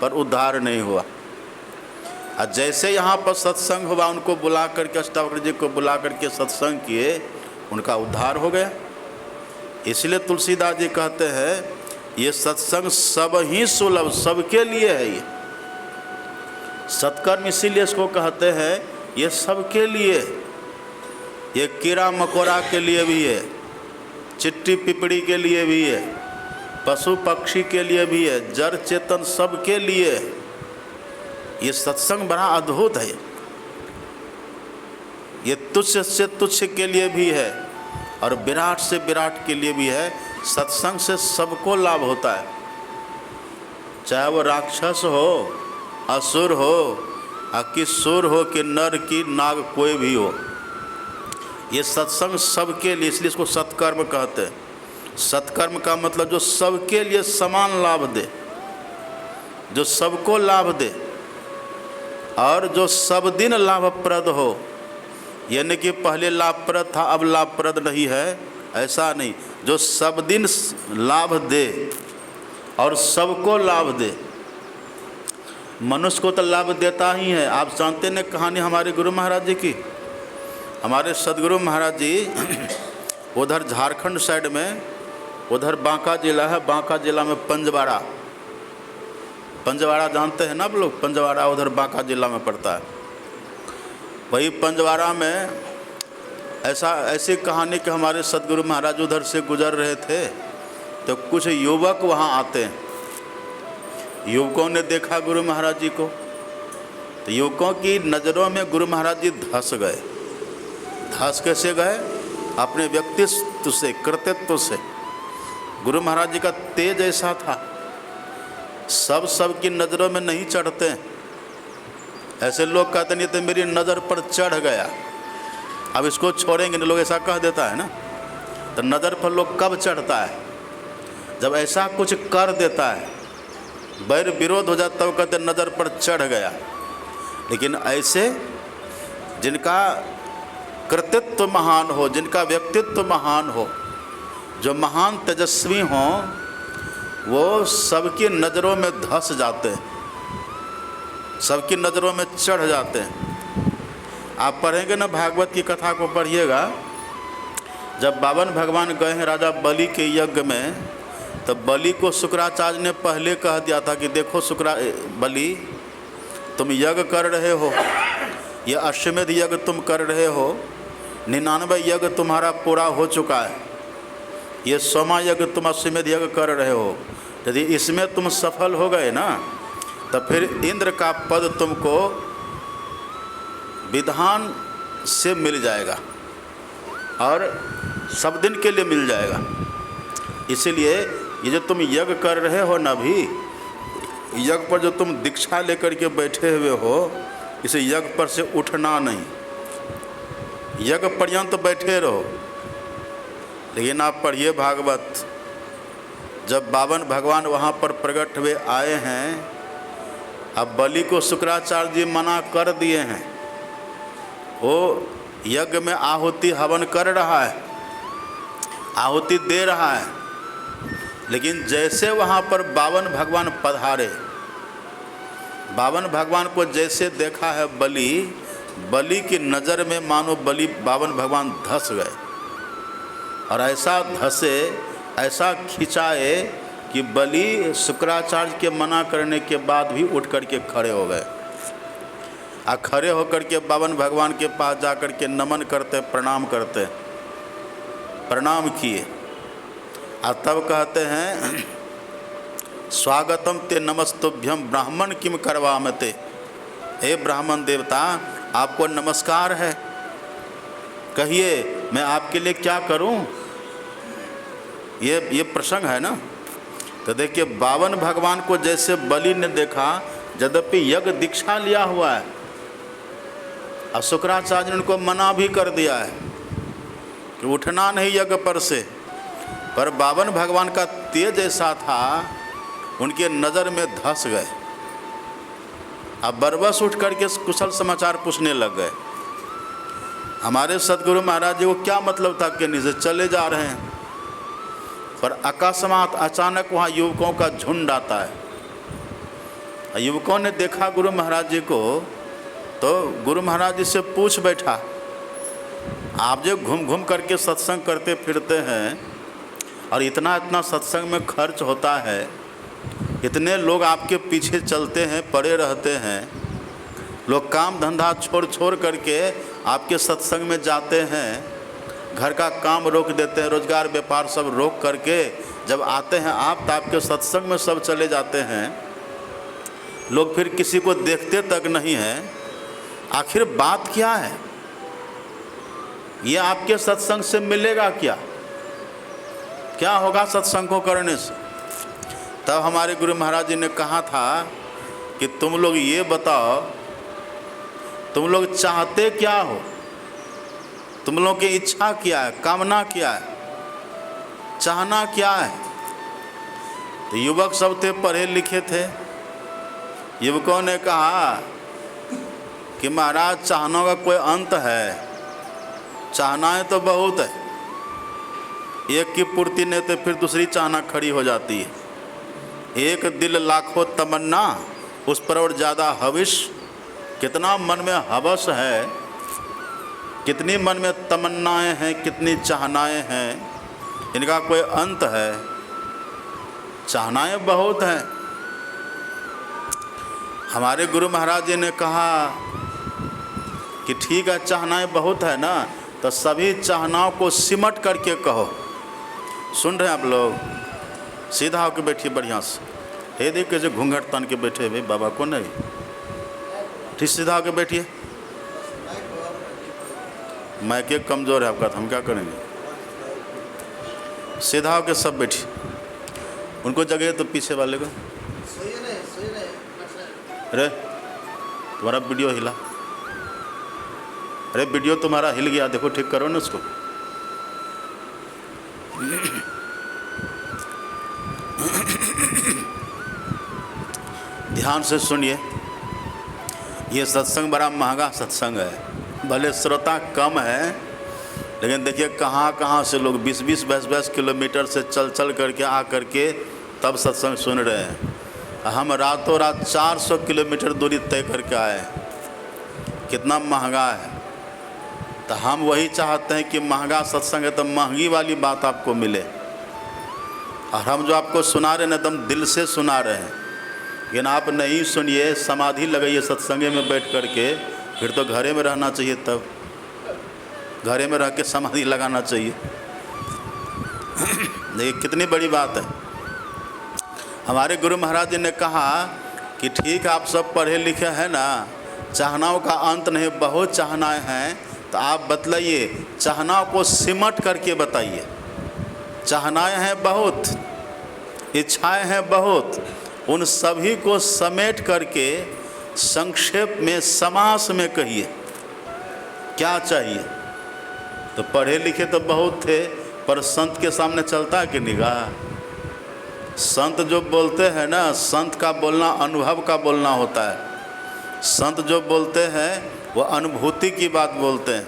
पर उद्धार नहीं हुआ। और जैसे यहाँ पर सत्संग हुआ, उनको बुला करके, अष्टावक्र जी को बुला करके सत्संग किए, उनका उद्धार हो गया। इसलिए तुलसीदास जी कहते हैं ये सत्संग सब ही सुलभ, सबके लिए है। ये सत्कर्म इसीलिए इसको कहते हैं, ये सबके लिए, ये कीड़ा मकोड़ा के लिए भी है, चिट्टी पिपड़ी के लिए भी है, पशु पक्षी के लिए भी है, जड़ चेतन सबके लिए। ये सत्संग बड़ा अद्भुत है। ये तुच्छ से तुच्छ के लिए भी है और विराट से विराट के लिए भी है। सत्संग से सबको लाभ होता है, चाहे वो राक्षस हो, असुर हो, किशोर हो, कि नर की नाग, कोई भी हो। ये सत्संग सबके लिए, इसलिए इसको सत्कर्म कहते हैं। सत्कर्म का मतलब जो सबके लिए समान लाभ दे, जो सबको लाभ दे, और जो सब दिन लाभप्रद हो। यानी कि पहले लाभप्रद था, अब लाभप्रद नहीं है, ऐसा नहीं। जो सब दिन लाभ दे और सबको लाभ दे। मनुष्य को तो लाभ देता ही है। आप जानते हैं कहानी हमारे गुरु महाराज जी की। हमारे सदगुरु महाराज जी उधर झारखंड साइड में, उधर बांका जिला है, बांका जिला में पंजवाड़ा, पंजवाड़ा जानते हैं ना आप लोग? पंजवाड़ा उधर बांका जिला में पड़ता है। वही पंजवाड़ा में ऐसी कहानी कि हमारे सदगुरु महाराज उधर से गुजर रहे थे, तो कुछ युवक वहाँ आते हैं। युवकों ने देखा गुरु महाराज जी को, तो युवकों की नज़रों में गुरु महाराज जी धंस गए। धंस कैसे गए? अपने व्यक्ति व्यक्तित्व से, कृतित्व से। गुरु महाराज जी का तेज ऐसा था, सब की नज़रों में नहीं चढ़ते। ऐसे लोग कहते नहीं तो मेरी नज़र पर चढ़ गया, अब इसको छोड़ेंगे नहीं, लोग ऐसा कह देता है ना। तो नज़र पर लोग कब चढ़ता है? जब ऐसा कुछ कर देता है, बैर विरोध हो जाता है, वो कहते नज़र पर चढ़ गया। लेकिन ऐसे जिनका कृतित्व महान हो, जिनका व्यक्तित्व महान हो, जो महान तेजस्वी हों, वो सबकी नज़रों में धंस जाते हैं, सबकी नज़रों में चढ़ जाते हैं। आप पढ़ेंगे ना, भागवत की कथा को पढ़िएगा। जब बावन भगवान गए हैं राजा बलि के यज्ञ में, तो बलि को शुक्राचार्य ने पहले कह दिया था कि देखो बलि, तुम यज्ञ कर रहे हो, ये अश्वमेध यज्ञ तुम कर रहे हो, 99 यज्ञ तुम्हारा पूरा हो चुका है, ये 100वां यज्ञ तुम अश्वमेध यज्ञ कर रहे हो। यदि इसमें तुम सफल हो गए ना, तो फिर इंद्र का पद तुमको विधान से मिल जाएगा और सब दिन के लिए मिल जाएगा। इसीलिए ये जो तुम यज्ञ कर रहे हो ना, अभी यज्ञ पर जो तुम दीक्षा लेकर के बैठे हुए हो, इसे यज्ञ पर से उठना नहीं, यज्ञ पर्यंत बैठे रहो। लेकिन आप पढ़िए भागवत, जब बावन भगवान वहाँ पर प्रकट हुए आए हैं, अब बलि को शुक्राचार्य जी मना कर दिए हैं, वो यज्ञ में आहुति हवन कर रहा है, आहुति दे रहा है। लेकिन जैसे वहाँ पर बावन भगवान पधारे, बावन भगवान को जैसे देखा है बलि की नज़र में मानो बावन भगवान धंस गए, और ऐसा धंसे, ऐसा खिंचाए कि बलि शुक्राचार्य के मना करने के बाद भी उठ करके खड़े हो गए। खड़े होकर के बावन भगवान के पास जाकर के नमन करते, प्रणाम करते, प्रणाम किए। और तब कहते हैं, स्वागतम ते नमस्तुभ्यम ब्राह्मण किम करवामते, हे ब्राह्मण देवता आपको नमस्कार है, कहिए मैं आपके लिए क्या करूं। ये प्रसंग है ना। तो देखिए, बावन भगवान को जैसे बलि ने देखा, यद्यपि यज्ञ दीक्षा लिया हुआ है, और शुक्राचार्य ने उनको मना भी कर दिया है कि उठना नहीं यज्ञ पर से, पर बावन भगवान का तेज ऐसा था, उनके नज़र में धंस गए। अब बरबस उठ करके कुशल समाचार पूछने लग गए। हमारे सदगुरु महाराज जी को क्या मतलब था कि नीचे चले जा रहे हैं, पर अकस्मात अचानक वहाँ युवकों का झुंड आता है। युवकों ने देखा गुरु महाराज जी को, तो गुरु महाराज जी से पूछ बैठा, आप जो घूम घूम करके सत्संग करते फिरते हैं, और इतना सत्संग में खर्च होता है, इतने लोग आपके पीछे चलते हैं, पड़े रहते हैं, लोग काम धंधा छोड़ करके आपके सत्संग में जाते हैं, घर का काम रोक देते हैं, रोजगार व्यापार सब रोक करके जब आते हैं आप, तो आपके सत्संग में सब चले जाते हैं। लोग फिर किसी को देखते तक नहीं हैं। आखिर बात क्या है? ये आपके सत्संग से मिलेगा क्या? क्या होगा सत्संग को करने से? तब हमारे गुरु महाराज जी ने कहा था कि तुम लोग ये बताओ, तुम लोग चाहते क्या हो, तुम लोगों की इच्छा क्या है, कामना क्या है, चाहना क्या है? तो युवक सब थे, पढ़े लिखे थे। युवकों ने कहा कि महाराज चाहना का कोई अंत है, चाहनाएं तो बहुत है, एक की पूर्ति नहीं तो फिर दूसरी चाहना खड़ी हो जाती है। एक दिल लाखों तमन्ना, उस पर और ज़्यादा हविश। कितना मन में हवस है, कितनी मन में तमन्नाएं हैं, कितनी चाहनाएं हैं, इनका कोई अंत है। चाहनाएं बहुत हैं। हमारे गुरु महाराज जी ने कहा कि ठीक है, चाहनाएं बहुत है ना, तो सभी चाहनाओं को सिमट करके कहो। सुन रहे हैं आप लोग? सीधा होकर बैठिए बढ़िया से। हे देख कैसे घूंघट तान के बैठे हुए बाबा को नहीं, ठीक सीधा होकर बैठिए। माइक एक कमज़ोर है आपका, तो हम क्या करेंगे? सीधा होके सब बैठी, उनको जगह तो पीछे वाले को। अरे तुम्हारा वीडियो हिला, अरे वीडियो तुम्हारा हिल गया, देखो ठीक करो ना उसको। ध्यान से सुनिए, ये सत्संग बड़ा महंगा सत्संग है। भले श्रोता कम है, लेकिन देखिए कहाँ कहाँ से लोग 20-20 किलोमीटर से चल करके आ करके तब सत्संग सुन रहे हैं। हम रातों रात 400 किलोमीटर दूरी तय करके आए, कितना महंगा है। तो हम वही चाहते हैं कि महंगा सत्संग है तो महंगी वाली बात आपको मिले, और हम जो आपको सुना रहे हैं एकदम दिल से सुना रहे हैं। लेकिन आप नहीं सुनिए, समाधि लगाइए सत्संग में बैठ करके, फिर तो घरे में रहना चाहिए, तब घरे में रह के समाधि लगाना चाहिए। देखिए कितनी बड़ी बात है। हमारे गुरु महाराज जी ने कहा कि ठीक आप सब पढ़े लिखे हैं ना, चाहनाओं का अंत नहीं, बहुत चाहनाएं हैं, तो आप बतलाइए चाहनाओं को सिमट करके बताइए। चाहनाएं हैं बहुत, इच्छाएं हैं बहुत, उन सभी को समेट करके संक्षेप में समास में कहिए क्या चाहिए। तो पढ़े लिखे तो बहुत थे, पर संत के सामने चलता है कि निगाह। संत जो बोलते हैं ना, संत का बोलना अनुभव का बोलना होता है। संत जो बोलते हैं वो अनुभूति की बात बोलते हैं।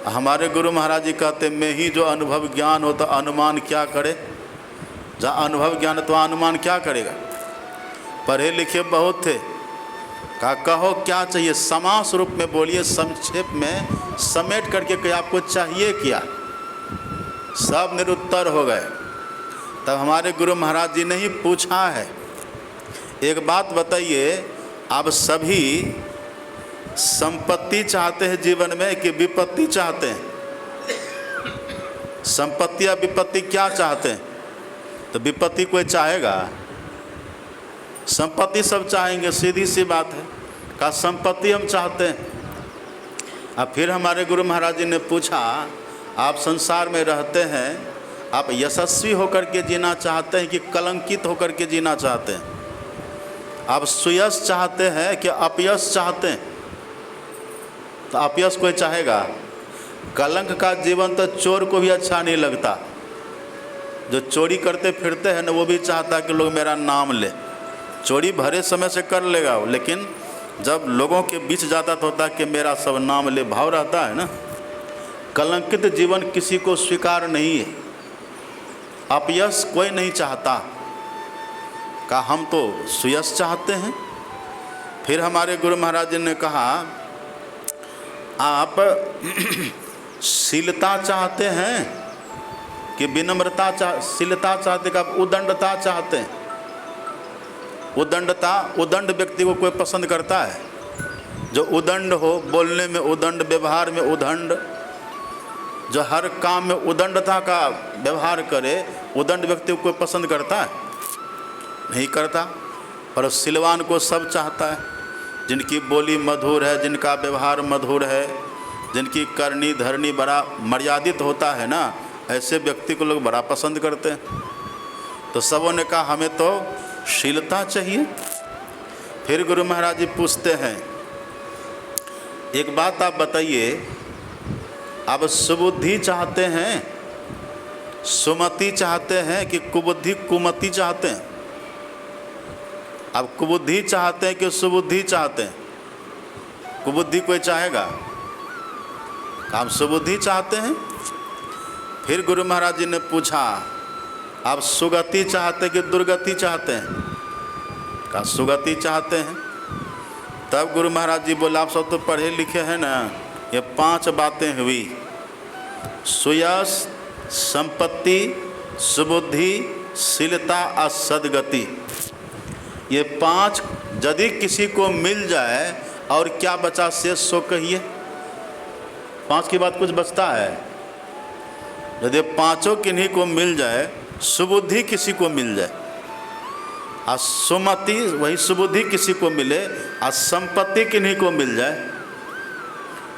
हमारे गुरु महाराज जी कहते मैं ही जो अनुभव ज्ञान हो तो अनुमान क्या करे। जहाँ अनुभव ज्ञान है तो अनुमान क्या करेगा। पढ़े लिखे बहुत थे, कहो क्या चाहिए, समास रूप में बोलिए, संक्षेप में समेट करके कि आपको चाहिए क्या। सब निरुत्तर हो गए। तब हमारे गुरु महाराज जी ने ही पूछा है, एक बात बताइए, आप सभी संपत्ति चाहते हैं जीवन में कि विपत्ति चाहते हैं? संपत्ति या विपत्ति क्या चाहते हैं? तो विपत्ति कोई चाहेगा? संपत्ति सब चाहेंगे, सीधी सी बात है। का संपत्ति हम चाहते हैं। अब फिर हमारे गुरु महाराज जी ने पूछा, आप संसार में रहते हैं, आप यशस्वी होकर के जीना चाहते हैं कि कलंकित होकर के जीना चाहते हैं? आप सुयश चाहते हैं कि अपयश चाहते हैं? तो अपयश कोई चाहेगा? कलंक का जीवन तो चोर को भी अच्छा नहीं लगता। जो चोरी करते फिरते हैं ना, वो भी चाहता है कि लोग मेरा नाम ले। चोरी भरे समय से कर लेगा वो, लेकिन जब लोगों के बीच जाता तो होता है कि मेरा सब नाम ले, भाव रहता है ना। कलंकित जीवन किसी को स्वीकार नहीं है। अपयश कोई नहीं चाहता। का हम तो सुयश चाहते हैं। फिर हमारे गुरु महाराज जी ने कहा, आप शीलता चाहते हैं कि विनम्रता शीलता चाहते कि आप उदंडता चाहते हैं? उदंडता, उदंड व्यक्ति को कोई पसंद करता है? जो उदंड हो, बोलने में उदंड, व्यवहार में उदंड, जो हर काम में उदंडता का व्यवहार करे, उदंड व्यक्ति को कोई पसंद करता है? नहीं करता। पर सिलवान को सब चाहता है। जिनकी बोली मधुर है, जिनका व्यवहार मधुर है, जिनकी करनी धरनी बड़ा मर्यादित होता है ना, ऐसे व्यक्ति को लोग बड़ा पसंद करते हैं। तो सबों ने कहा हमें तो शीलता चाहिए। फिर गुरु महाराज जी पूछते हैं, एक बात आप बताइए, आप सुबुद्धि चाहते हैं, सुमति चाहते हैं कि कुबुद्धि कुमति चाहते हैं? आप कुबुद्धि चाहते हैं कि सुबुद्धि चाहते हैं? कुबुद्धि कोई चाहेगा? आप सुबुद्धि चाहते हैं? फिर गुरु महाराज जी ने पूछा, आप सुगति चाहते कि दुर्गति चाहते हैं? का सुगति चाहते हैं। तब गुरु महाराज जी बोले, आप सब तो पढ़े लिखे हैं ना, ये 5 बातें हुई, सुयश, संपत्ति, सुबुद्धि, शीलता और सद्गति। ये 5 यदि किसी को मिल जाए और क्या बचा शेष सो कहिए। 5 की बात कुछ बचता है? यदि 5 किन्हीं को मिल जाए, सुबुद्धि किसी को मिल जाए और सुमति वही सुबुद्धि किसी को मिले और संपत्ति किन्हीं को मिल जाए,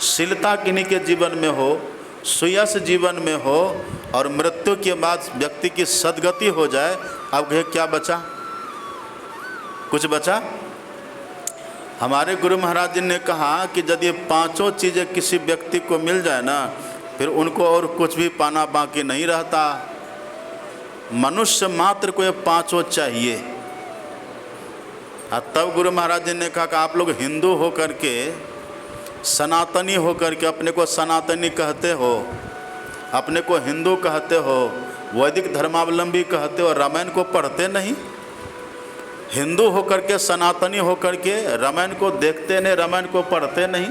शीलता किन्हीं के जीवन में हो, सुयश जीवन में हो और मृत्यु के बाद व्यक्ति की सद्गति हो जाए, अब क्या बचा? कुछ बचा? हमारे गुरु महाराज जी ने कहा कि यदि पांचों चीज़ें किसी व्यक्ति को मिल जाए ना, फिर उनको और कुछ भी पाना बाकी नहीं रहता। मनुष्य मात्र को ये पांचों चाहिए। तब गुरु महाराज जी ने कहा कि आप लोग हिंदू हो करके, सनातनी हो करके अपने को सनातनी कहते हो, अपने को हिंदू कहते हो, वैदिक धर्मावलंबी कहते हो, रामायण को पढ़ते नहीं। हिंदू हो करके, सनातनी हो करके रामायण को देखते नहीं, रामायण को पढ़ते नहीं।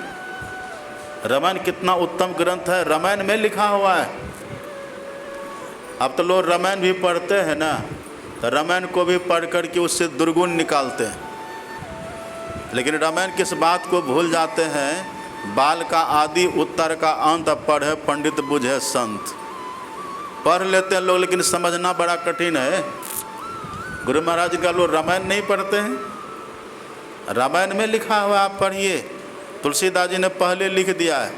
रामायण कितना उत्तम ग्रंथ है, रामायण में लिखा हुआ है। अब तो लोग रामायण भी पढ़ते हैं ना, तो रामायण को भी पढ़ करके उससे दुर्गुण निकालते हैं। लेकिन रामायण किस बात को भूल जाते हैं? बाल का आदि उत्तर का अंत, पढ़े पंडित बुझे संत। पढ़ लेते हैं लोग, लेकिन समझना बड़ा कठिन है। गुरु महाराज का लोग रामायण नहीं पढ़ते हैं। रामायण में लिखा हुआ आप पढ़िए। तुलसीदास जी ने पहले लिख दिया है,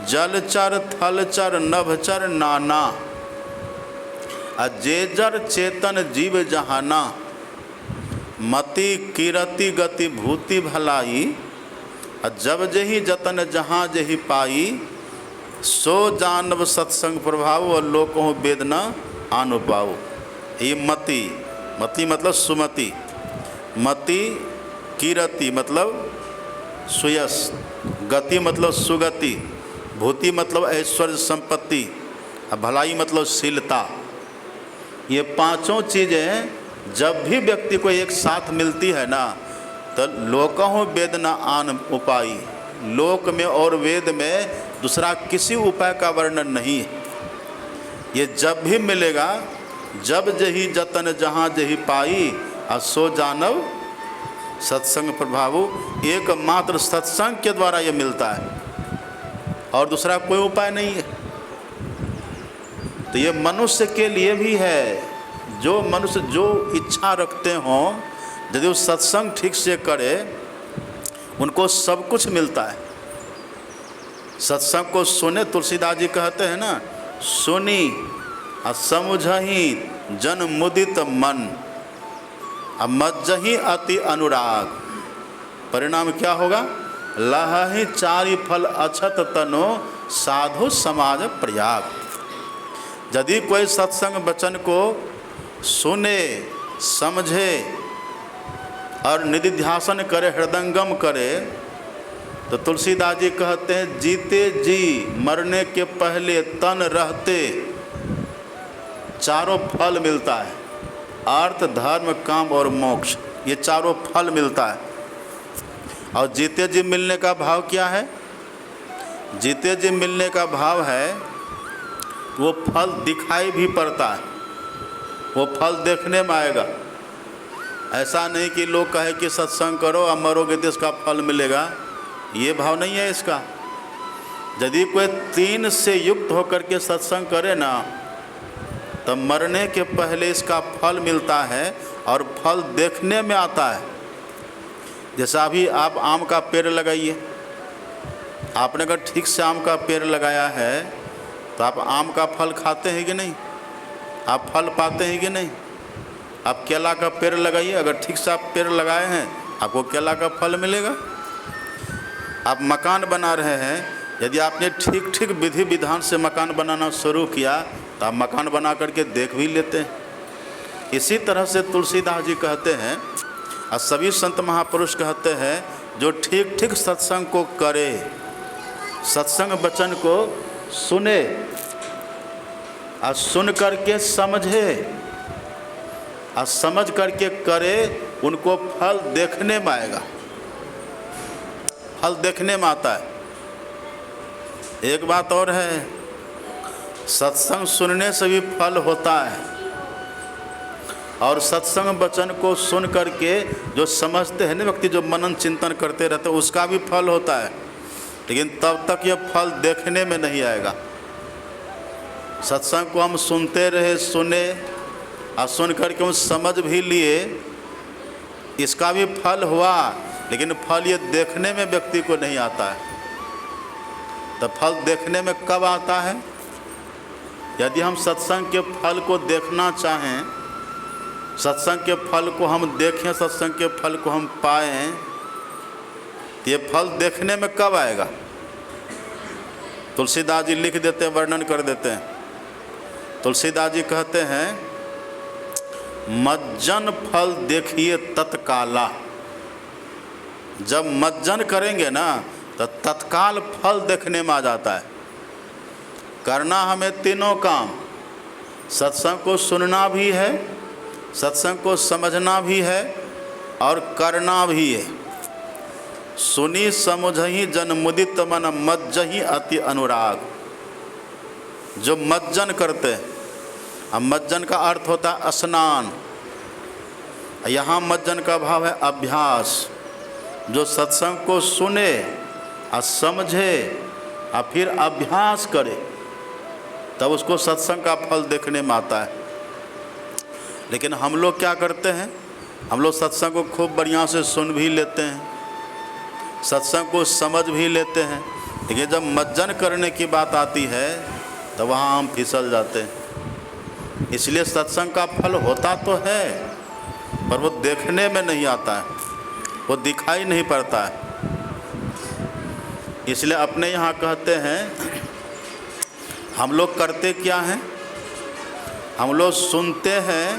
जलचर थलचर नभचर नाना, अजेजर चेतन जीव जहाना, मति कीरति गति भूति भलाई, जब जही जतन जहाँ जही पाई, सो जानव सत्संग प्रभाव और लोकों वेदना आनु पाओ। ये मति, मति मतलब सुमति, मति कीरति मतलब सुयश, गति मतलब सुगति, भूति मतलब ऐश्वर्य संपत्ति, भलाई मतलब शीलता। ये पांचों चीज़ें जब भी व्यक्ति को एक साथ मिलती है ना, तो लोकहु वेद न आन उपाय। लोक में और वेद में दूसरा किसी उपाय का वर्णन नहीं है। ये जब भी मिलेगा, जब जही जतन जहाँ जही पाई, और सो जानव सत्संग प्रभाव। एकमात्र सत्संग के द्वारा ये मिलता है और दूसरा कोई उपाय नहीं है। तो ये मनुष्य के लिए भी है। जो मनुष्य जो इच्छा रखते हों, यदि वो सत्संग ठीक से करे, उनको सब कुछ मिलता है। सत्संग को सुने, तुलसीदास जी कहते हैं ना, सुनी असमुझही जन मुदित मन, मज्जही अति अनुराग। परिणाम क्या होगा? लहहि चारि फल अछत तनो, साधु समाज प्रयाग। यदि कोई सत्संग वचन को सुने, समझे और निधिध्यासन करे, हृदयंगम करे, तो तुलसीदास जी कहते हैं, जीते जी मरने के पहले तन रहते चारों फल मिलता है। अर्थ, धर्म, काम और मोक्ष, ये चारों फल मिलता है। और जीते जी मिलने का भाव क्या है? जीते जी मिलने का भाव है वो फल दिखाई भी पड़ता है, वो फल देखने में आएगा। ऐसा नहीं कि लोग कहे कि सत्संग करो अब मरोगे तो इसका फल मिलेगा, ये भाव नहीं है इसका। यदि कोई 3 से युक्त होकर के सत्संग करे ना, तब मरने के पहले इसका फल मिलता है और फल देखने में आता है। जैसा अभी आप आम का पेड़ लगाइए, आपने अगर ठीक से आम का पेड़ लगाया है तो आप आम का फल खाते हैं कि नहीं? आप फल पाते हैं कि नहीं? आप केला का पेड़ लगाइए, अगर ठीक से आप पेड़ लगाए हैं, आपको केला का फल मिलेगा। आप मकान बना रहे हैं, यदि आपने ठीक ठीक विधि विधान से मकान बनाना शुरू किया तो आप मकान बना करके देख भी लेते हैं। इसी तरह से तुलसीदास जी कहते हैं और सभी संत महापुरुष कहते हैं, जो ठीक ठीक सत्संग को करे, सत्संग वचन को सुने और सुन करके समझे और समझ करके करे, उनको फल देखने में आएगा, फल देखने में आता है। एक बात और है, सत्संग सुनने से भी फल होता है और सत्संग वचन को सुन करके जो समझते हैं ना व्यक्ति, जो मनन चिंतन करते रहते हैं, उसका भी फल होता है। लेकिन तब तक ये फल देखने में नहीं आएगा। सत्संग को हम सुनते रहे, सुने और सुन करके हम समझ भी लिए, इसका भी फल हुआ, लेकिन फल ये देखने में व्यक्ति को नहीं आता है। तो फल देखने में कब आता है? यदि हम सत्संग के फल को देखना चाहें, सत्संग के फल को हम देखें, सत्संग के फल को हम पाएं, तो ये फल देखने में कब आएगा? तुलसीदास जी लिख देते हैं, वर्णन कर देते हैं। तुलसीदास जी कहते हैं, मज्जन फल देखिए तत्काला। जब मज्जन करेंगे ना तो तत्काल फल देखने में आ जाता है। करना हमें तीनों काम, सत्संग को सुनना भी है, सत्संग को समझना भी है और करना भी है। सुनी समुझहि जन मुदित मन मज्जहि अति अनुराग। जो मज्जन करते हैं, अब मज्जन का अर्थ होता है स्नान, यहाँ मज्जन का भाव है अभ्यास। जो सत्संग को सुने और समझे और फिर अभ्यास करे, तब उसको सत्संग का फल देखने में आता है। लेकिन हम लोग क्या करते हैं? हम लोग सत्संग को खूब बढ़िया से सुन भी लेते हैं, सत्संग को समझ भी लेते हैं, लेकिन जब मज्जन करने की बात आती है तो वहाँ हम फिसल जाते हैं। इसलिए सत्संग का फल होता तो है, पर वो देखने में नहीं आता है, वो दिखाई नहीं पड़ता है। इसलिए अपने यहाँ कहते हैं, हम लोग करते क्या हैं? हम लोग सुनते हैं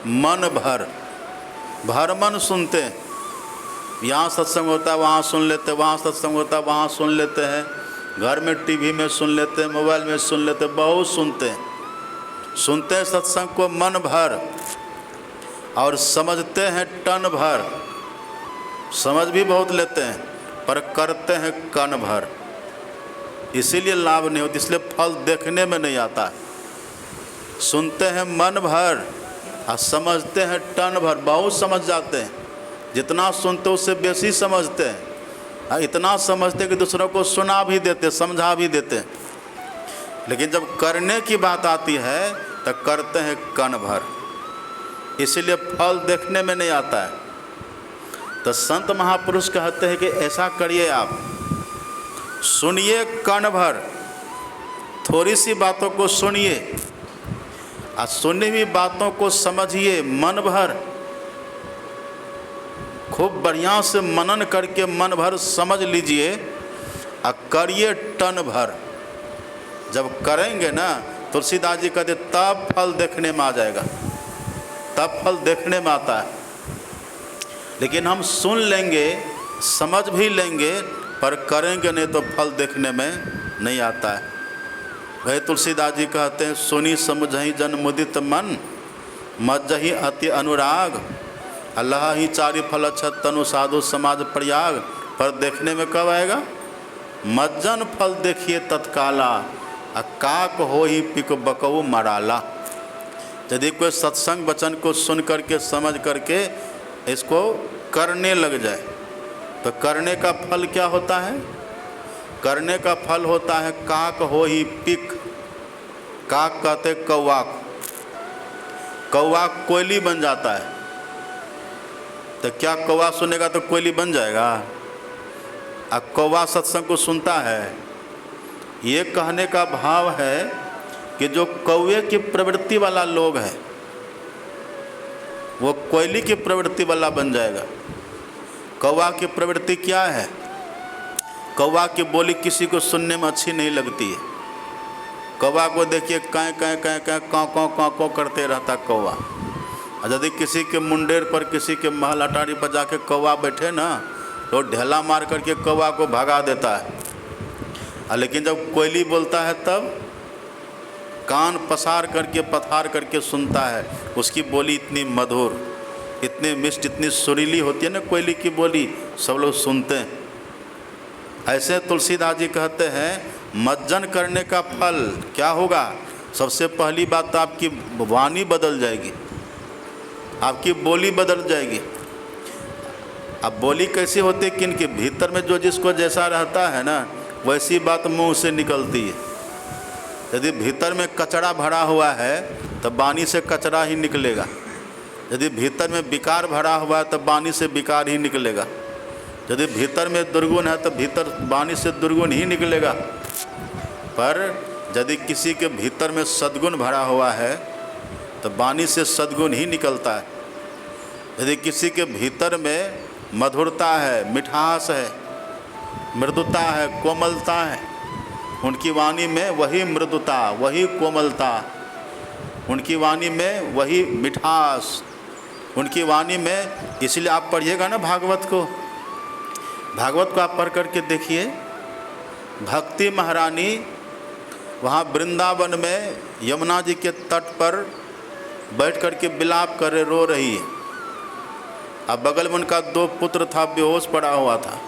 मन भर, भर मन सुनते हैं। यहाँ सत्संग होता है वहाँ सुन लेते, वहाँ सत्संग होता है वहाँ सुन लेते हैं, घर में टीवी में सुन लेते हैं, मोबाइल में सुन लेते हैं, बहुत सुनते हैं। सुनते हैं सत्संग को मन भर और समझते हैं टन भर। समझ भी बहुत लेते हैं पर करते हैं कन भर, इसीलिए लाभ नहीं होता, इसलिए फल देखने में नहीं आता है। सुनते हैं मन भर और समझते हैं टन भर, बहुत समझ जाते हैं। जितना सुनते उससे बेसी समझते हैं, इतना समझते कि दूसरों को सुना भी देते, समझा भी देते। लेकिन जब करने की बात आती है तो करते हैं कन भर, इसीलिए फल देखने में नहीं आता है। तो संत महापुरुष कहते हैं कि ऐसा करिए, आप सुनिए कन भर, थोड़ी सी बातों को सुनिए और सुनी हुई बातों को समझिए मन भर। खूब बढ़िया से मनन करके मन भर समझ लीजिए और करिए टन भर। जब करेंगे ना, तुलसीदास जी कहते तब फल देखने में आ जाएगा, तब फल देखने में आता है। लेकिन हम सुन लेंगे, समझ भी लेंगे, पर करेंगे नहीं तो फल देखने में नहीं आता है। भाई तुलसीदास जी कहते हैं, सुनी समझहि जन मुदित मन मज्जहि अति अनुराग। अल्लाह ही चारि फल अच्छत तनु साधु समाज प्रयाग। पर देखने में कब आएगा? मज्जन फल देखिए तत्काला, काक हो ही पिक बकऊ मराला। यदि कोई सत्संग वचन को सुन करके समझ करके इसको करने लग जाए तो करने का फल क्या होता है? करने का फल होता है काक हो ही पिक। काक कहते कौवा, कौवा कोयली बन जाता है। तो क्या कौवा सुनेगा तो कोयली बन जाएगा? अब कौवा सत्संग को सुनता है। ये कहने का भाव है कि जो कौवे की प्रवृत्ति वाला लोग है वो कोयली की प्रवृत्ति वाला बन जाएगा। कौवा की प्रवृत्ति क्या है? कौवा की बोली किसी को सुनने में अच्छी नहीं लगती है। कौवा को देखिए कै कै कै कै काँ काँ करते रहता कौवा। और यदि किसी के मुंडेर पर, किसी के महल अटारी पर जाके कौवा बैठे ना, तो ढेला मार करके कौवा को भगा देता है। लेकिन जब कोयली बोलता है तब कान पसार करके पथार करके सुनता है। उसकी बोली इतनी मधुर, इतनी मिष्ट, इतनी सुरीली होती है ना कोयली की बोली, सब लोग सुनते हैं। ऐसे तुलसीदास जी कहते हैं मज्जन करने का फल क्या होगा? सबसे पहली बात तो आपकी वाणी बदल जाएगी, आपकी बोली बदल जाएगी। अब बोली कैसी होती है? किनके भीतर में जो जिसको जैसा रहता है ना, वैसी बात मुंह से निकलती है। यदि भीतर में कचरा भरा हुआ है तो वाणी से कचरा ही निकलेगा। यदि भीतर में विकार भरा हुआ है तो वाणी से विकार ही निकलेगा। यदि भीतर में दुर्गुण है तो भीतर वाणी से दुर्गुण ही निकलेगा। पर यदि किसी के भीतर में सद्गुण भरा हुआ है तो वाणी से सद्गुण ही निकलता है। यदि किसी के भीतर में मधुरता है, मिठास है, मृदुता है, कोमलता है, उनकी वाणी में वही मृदुता, वही कोमलता, उनकी वाणी में वही मिठास, उनकी वाणी में। इसलिए आप पढ़िएगा ना भागवत को, भागवत को आप पढ़ करके देखिए। भक्ति महारानी वहाँ वृंदावन में यमुना जी के तट पर बैठ कर के विलाप करे, रो रही है। अब बगल में उनका 2 पुत्र था, बेहोश पड़ा हुआ था,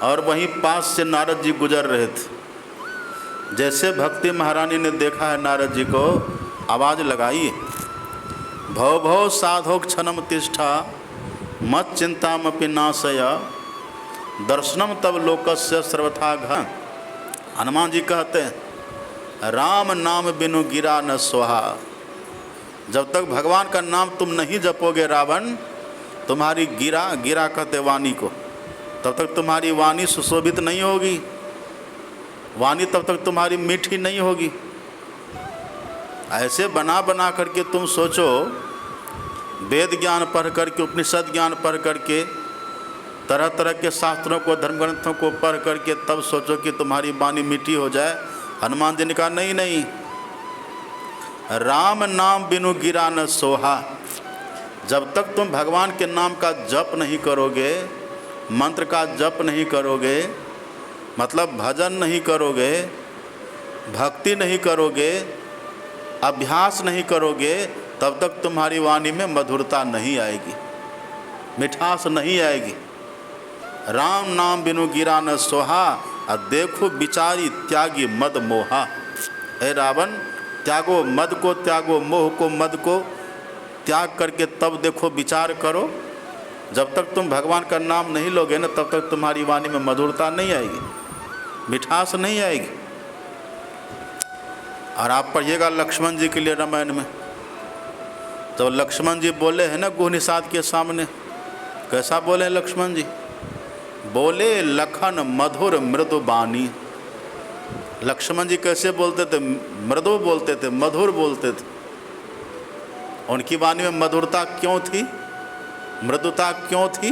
और वहीं पास से नारद जी गुजर रहे थे। जैसे भक्ति महारानी ने देखा है नारद जी को, आवाज़ लगाई, भव भव साधोक क्षणम तिष्ठा मत चिंतामपि नाशय दर्शनम तब लोकस्य सर्वथा घन। हनुमान जी कहते हैं राम नाम बिनु गिरा न सोहा। जब तक भगवान का नाम तुम नहीं जपोगे रावण, तुम्हारी गिरा कहते वाणी को, तब तक तुम्हारी वाणी सुशोभित नहीं होगी, वाणी तब तक तुम्हारी मीठी नहीं होगी। ऐसे बना बना करके तुम सोचो, वेद ज्ञान पढ़ करके, उपनिषद ज्ञान पढ़ करके, तरह तरह के शास्त्रों को, धर्म ग्रंथों को पढ़ करके तब सोचो कि तुम्हारी वाणी मीठी हो जाए। हनुमान जी ने कहा नहीं नहीं, राम नाम बिनु गिरा न सोहा। जब तक तुम भगवान के नाम का जप नहीं करोगे, मंत्र का जप नहीं करोगे, मतलब भजन नहीं करोगे, भक्ति नहीं करोगे, अभ्यास नहीं करोगे, तब तक तुम्हारी वाणी में मधुरता नहीं आएगी, मिठास नहीं आएगी। राम नाम बिनु गिरा न सोहा, और देखो बिचारी त्यागी मद मोहा। हे रावण, त्यागो मद को, त्यागो मोह को, मद को त्याग करके तब देखो, विचार करो। जब तक तुम भगवान का नाम नहीं लोगे ना, तब तक तुम्हारी वाणी में मधुरता नहीं आएगी, मिठास नहीं आएगी। और आप पढ़िएगा लक्ष्मण जी के लिए रामायण में, तो लक्ष्मण जी बोले हैं ना गुहनिषाद के सामने, कैसा बोले लक्ष्मण जी? बोले लखन मधुर मृदु बानी। लक्ष्मण जी कैसे बोलते थे? मृदु बोलते थे, मधुर बोलते थे। उनकी वाणी में मधुरता क्यों थी, मृदुता क्यों थी?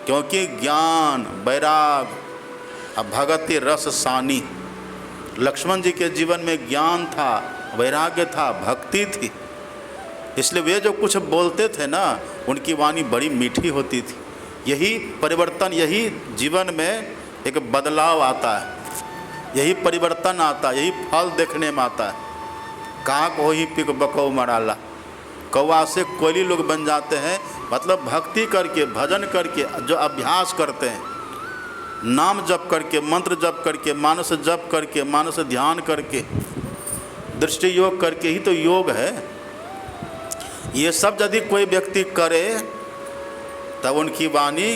क्योंकि ज्ञान, वैराग, भगति रस सानी। लक्ष्मण जी के जीवन में ज्ञान था, वैराग्य था, भक्ति थी, इसलिए वे जो कुछ बोलते थे ना, उनकी वाणी बड़ी मीठी होती थी। यही परिवर्तन, यही जीवन में एक बदलाव आता है, यही परिवर्तन आता है, यही फल देखने में आता है। काक हो ही पिक बकौ मराला, कौवा से कोयली लोग बन जाते हैं। मतलब भक्ति करके, भजन करके, जो अभ्यास करते हैं, नाम जप करके, मंत्र जप करके, मानस जप करके, मानस ध्यान करके, दृष्टि योग करके ही तो योग है। ये सब यदि कोई व्यक्ति करे तब उनकी वाणी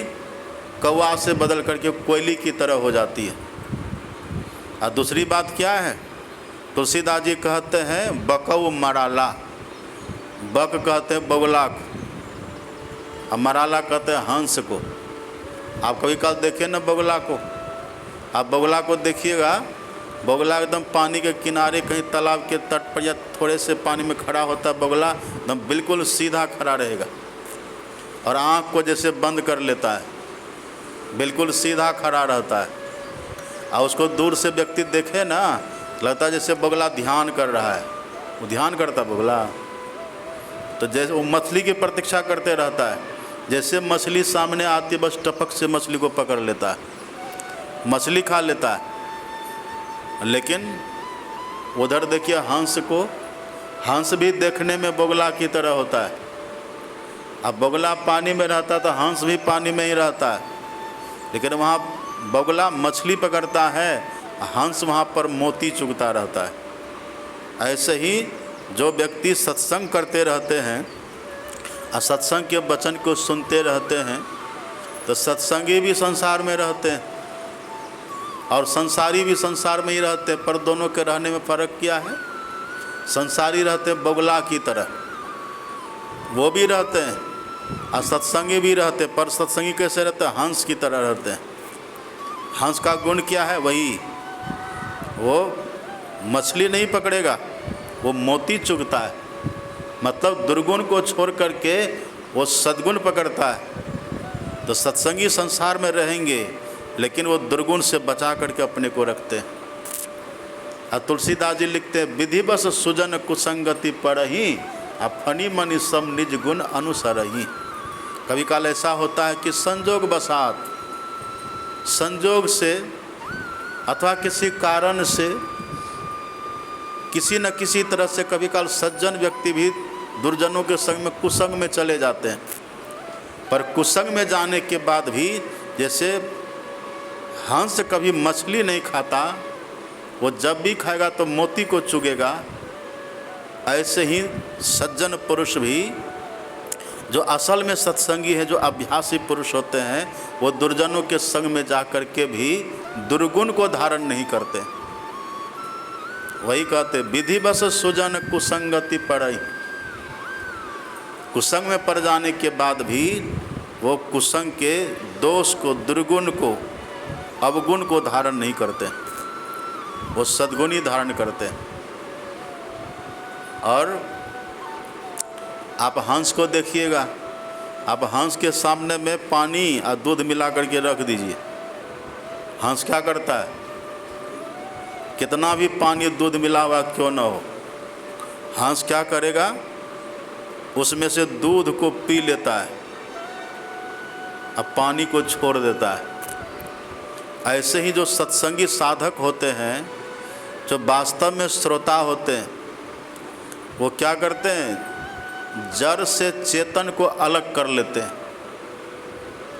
कौवा से बदल करके कोयली की तरह हो जाती है। और दूसरी बात क्या है? तुलसीदास जी कहते हैं बकौ मराला। बक कहते हैं बगुला को, और मराला कहते हैं हंस को। आप कभी कल देखिए ना बगुला को, आप बगुला को देखिएगा, बगुला एकदम पानी के किनारे कहीं तालाब के तट पर या थोड़े से पानी में खड़ा होता है, बगुला एकदम बिल्कुल सीधा खड़ा रहेगा और आँख को जैसे बंद कर लेता है, बिल्कुल सीधा खड़ा रहता है। और उसको दूर से व्यक्ति देखे ना, लगता है जैसे बगुला ध्यान कर रहा है। वो ध्यान करता बगुला, तो जैसे वो मछली की प्रतीक्षा करते रहता है। जैसे मछली सामने आती बस टपक से मछली को पकड़ लेता है, मछली खा लेता है। लेकिन उधर देखिए हंस को, हंस भी देखने में बगुला की तरह होता है। अब बगुला पानी में रहता तो हंस भी पानी में ही रहता है, लेकिन वहाँ बगुला मछली पकड़ता है, हंस वहाँ पर मोती चुगता रहता है। ऐसे ही जो व्यक्ति सत्संग करते रहते हैं और सत्संग के वचन को सुनते रहते हैं, तो सत्संगी भी संसार में रहते हैं और संसारी भी संसार में ही रहते हैं। पर दोनों के रहने में फ़र्क क्या है? संसारी रहते हैं बगुला की तरह, वो भी रहते हैं, असत्संगी भी रहते, पर सत्संगी कैसे रहते हैं? हंस की तरह रहते हैं। हंस का गुण क्या है? वही, वो मछली नहीं पकड़ेगा, वो मोती चुगता है। मतलब दुर्गुण को छोड़ करके वो सद्गुण पकड़ता है। तो सत्संगी संसार में रहेंगे, लेकिन वो दुर्गुण से बचा करके अपने को रखते हैं। और तुलसीदास जी लिखते हैं, विधिवश सुजन कुसंगति पड़ही, फनी मनि सब निज गुण अनुसरही। कभी काल ऐसा होता है कि संजोग बसात, संजोग से अथवा किसी कारण से, किसी न किसी तरह से कभी काल सज्जन व्यक्ति भी दुर्जनों के संग में कुसंग में चले जाते हैं। पर कुसंग में जाने के बाद भी, जैसे हंस कभी मछली नहीं खाता, वो जब भी खाएगा तो मोती को चुगेगा, ऐसे ही सज्जन पुरुष भी जो असल में सत्संगी है, जो अभ्यासी पुरुष होते हैं, वो दुर्जनों के संग में जा कर के भी दुर्गुण को धारण नहीं करते। वही कहते, विधिवश सुजन कुसंगति पड़ई। कुसंग में पड़ जाने के बाद भी वो कुसंग के दोष को, दुर्गुण को, अवगुण को धारण नहीं करते, वो सद्गुण ही धारण करते हैं। और आप हंस को देखिएगा, आप हंस के सामने में पानी और दूध मिला करके रख दीजिए, हंस क्या करता है? कितना भी पानी दूध मिला हुआ क्यों न हो, हंस क्या करेगा? उसमें से दूध को पी लेता है, अब पानी को छोड़ देता है। ऐसे ही जो सत्संगी साधक होते हैं, जो वास्तव में श्रोता होते हैं, वो क्या करते हैं? जड़ से चेतन को अलग कर लेते हैं,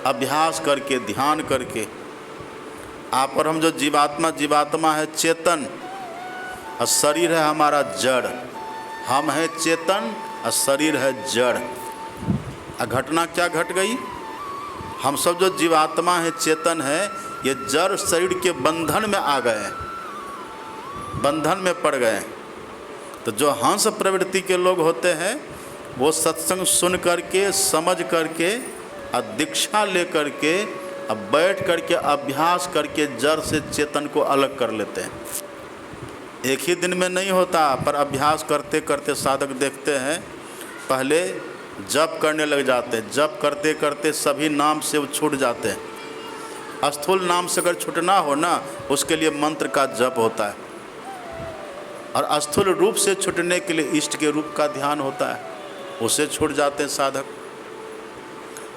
अभ्यास करके, ध्यान करके। आप और हम जो जीवात्मा है चेतन, और शरीर है हमारा जड़। हम है चेतन और शरीर है जड़। घटना क्या घट गई? हम सब जो जीवात्मा है, चेतन है, ये जड़ शरीर के बंधन में आ गए, बंधन में पड़ गए। तो जो हंस प्रवृत्ति के लोग होते हैं, वो सत्संग सुन करके, समझ करके और दीक्षा ले करके, अब बैठ करके अभ्यास करके जड़ से चेतन को अलग कर लेते हैं। एक ही दिन में नहीं होता, पर अभ्यास करते करते साधक देखते हैं, पहले जप करने लग जाते हैं। जप करते करते सभी नाम से वो छूट जाते हैं। स्थूल नाम से अगर छूटना हो ना, उसके लिए मंत्र का जप होता है, और स्थूल रूप से छूटने के लिए इष्ट के रूप का ध्यान होता है, उसे छूट जाते हैं साधक।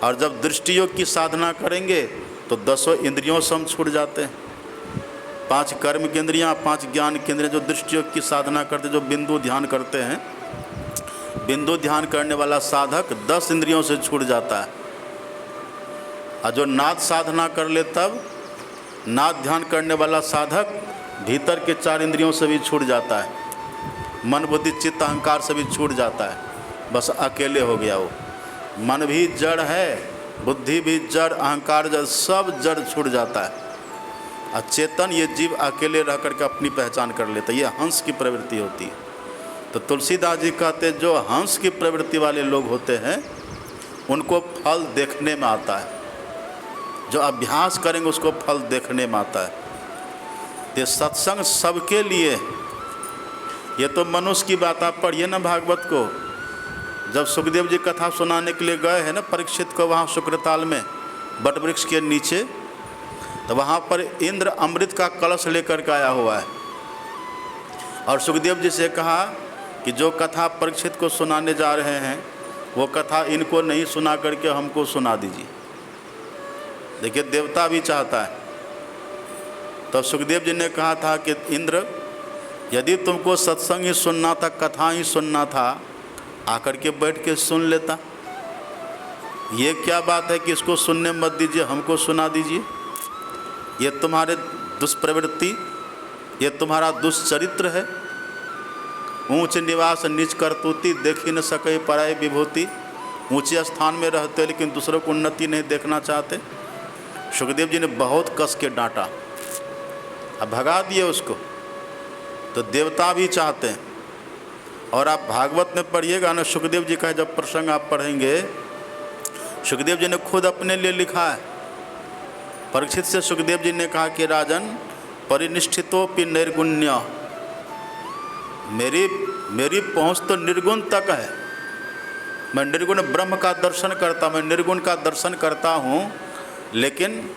और जब दृष्टि योग की साधना करेंगे तो 10 इंद्रियों से हम छूट जाते हैं। 5 कर्म की इंद्रियाँ, 5 ज्ञान की इंद्रियाँ, जो दृष्टि योग की साधना करते, जो बिंदु ध्यान करते हैं, बिंदु ध्यान करने वाला साधक 10 इंद्रियों से छूट जाता है। और जो नाद साधना कर ले, तब नाद ध्यान करने वाला साधक भीतर के 4 इंद्रियों से भी छूट जाता है, मन बुद्धि चित्त अहंकार से भी छूट जाता है। बस अकेले हो गया वो। मन भी जड़ है, बुद्धि भी जड़, अहंकार जड़, सब जड़ छूट जाता है। और चेतन ये जीव अकेले रह करके अपनी पहचान कर लेता है। ये हंस की प्रवृत्ति होती है। तो तुलसीदास जी कहते, जो हंस की प्रवृत्ति वाले लोग होते हैं, उनको फल देखने में आता है। जो अभ्यास करेंगे उसको फल देखने में आता है। ये सत्संग सबके लिए। ये तो मनुष्य की बात, आप पढ़िए ना भागवत को। जब सुखदेव जी कथा सुनाने के लिए गए हैं ना परीक्षित को, वहाँ शुक्रताल में बट वृक्ष के नीचे, तो वहाँ पर इंद्र अमृत का कलश लेकर के आया हुआ है। और सुखदेव जी से कहा कि जो कथा परीक्षित को सुनाने जा रहे हैं, वो कथा इनको नहीं सुना करके हमको सुना दीजिए। देखिए, देवता भी चाहता है। तो सुखदेव जी ने कहा था कि इंद्र, यदि तुमको सत्संग ही सुनना था, कथा ही सुनना था, आकर के बैठ के सुन लेता। ये क्या बात है कि इसको सुनने मत दीजिए, हमको सुना दीजिए। ये तुम्हारे दुष्प्रवृत्ति, ये तुम्हारा दुष्चरित्र है। ऊंच निवास नीच करतूती, देख ही न सके पराई विभूति। ऊंचे स्थान में रहते लेकिन दूसरों को उन्नति नहीं देखना चाहते। सुखदेव जी ने बहुत कस के डांटा, अब भगा दिए उसको। तो देवता भी चाहते हैं। और आप भागवत में पढ़िएगा ना, सुखदेव जी का जब प्रसंग आप पढ़ेंगे सुखदेव जी ने खुद अपने लिए लिखा है। परीक्षित से सुखदेव जी ने कहा कि राजन, परिनिष्ठितोपि निर्गुण्य, मेरी पहुँच तो निर्गुण तक है। मैं निर्गुण ब्रह्म का दर्शन करता, मैं निर्गुण का दर्शन करता हूँ, लेकिन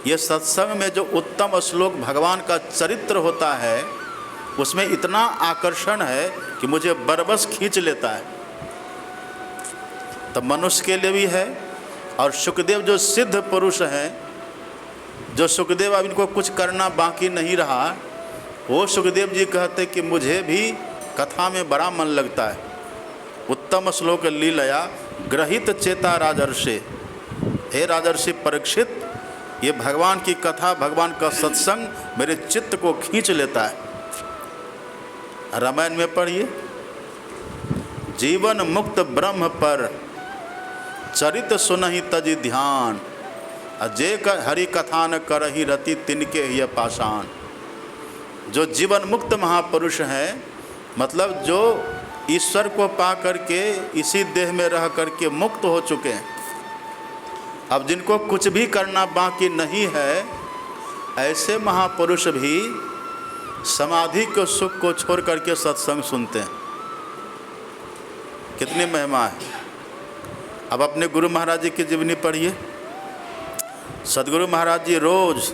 ये सत्संग में जो उत्तम श्लोक भगवान का चरित्र होता है उसमें इतना आकर्षण है कि मुझे बरबस खींच लेता है। तब मनुष्य के लिए भी है। और सुखदेव जो सिद्ध पुरुष हैं, जो सुखदेव अब इनको कुछ करना बाकी नहीं रहा, वो सुखदेव जी कहते कि मुझे भी कथा में बड़ा मन लगता है। उत्तम श्लोक लीलया ग्रहित चेता राजर्षि, हे राजर्षि परीक्षित, ये भगवान की कथा, भगवान का सत्संग मेरे चित्त को खींच लेता है। रामायण में पढ़िए, जीवन मुक्त ब्रह्म पर चरित सुनहि तजि ध्यान, अजय हरि कथा न करहि रति तिनके ही पाषाण। जो जीवन मुक्त महापुरुष हैं, मतलब जो ईश्वर को पा करके इसी देह में रह करके मुक्त हो चुके हैं, अब जिनको कुछ भी करना बाकी नहीं है, ऐसे महापुरुष भी समाधि के सुख को छोड़ करके सत्संग सुनते हैं। कितनी महिमा है। अब अपने गुरु महाराज जी की जीवनी पढ़िए। सदगुरु महाराज जी रोज़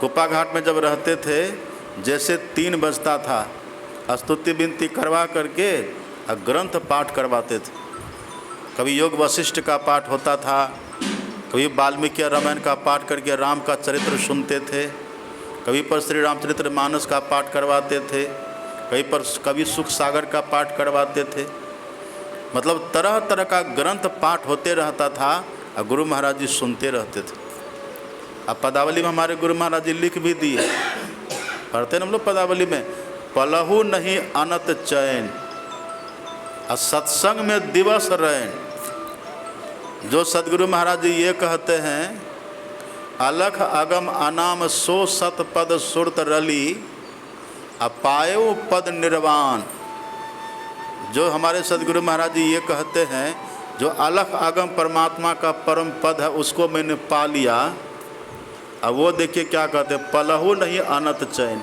कुप्पा घाट में जब रहते थे, जैसे 3 बजता था स्तुति विनती करवा करके ग्रंथ पाठ करवाते थे। कभी योग वशिष्ठ का पाठ होता था, कभी वाल्मीकि रामायण का पाठ करके राम का चरित्र सुनते थे, कभी पर श्री रामचरित्र मानस का पाठ करवाते थे, कभी सुख सागर का पाठ करवाते थे। मतलब तरह तरह का ग्रंथ पाठ होते रहता था और गुरु महाराज जी सुनते रहते थे। अब पदावली में हमारे गुरु महाराज जी लिख भी दिए, पढ़ते हैं हम लोग पदावली में, पलहु नहीं अनत चैन और सत्संग में दिवस रैन। जो सदगुरु महाराज जी ये कहते हैं, अलख अगम अनाम सो सत पद सुरत रली अपायो पद निर्वाण। जो हमारे सदगुरु महाराज जी ये कहते हैं, जो अलख अगम परमात्मा का परम पद है उसको मैंने पा लिया। अब वो देखिए क्या कहते हैं, पलहु नहीं अनत चैन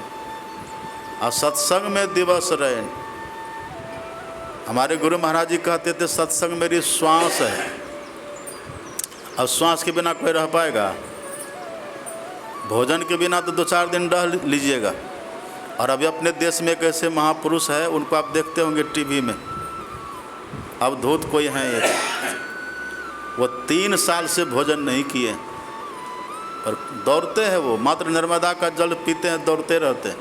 और सत्संग में दिवस रैन। हमारे गुरु महाराज जी कहते थे सत्संग मेरी श्वास है। अब श्वास के बिना कोई रह पाएगा? भोजन के बिना तो 2-4 दिन रह लीजिएगा। और अभी अपने देश में एक ऐसे महापुरुष है, उनको आप देखते होंगे टीवी में, अवधूत कोई हैं एक, वो 3 साल से भोजन नहीं किए और दौड़ते हैं। वो मात्र नर्मदा का जल पीते हैं, दौड़ते रहते हैं।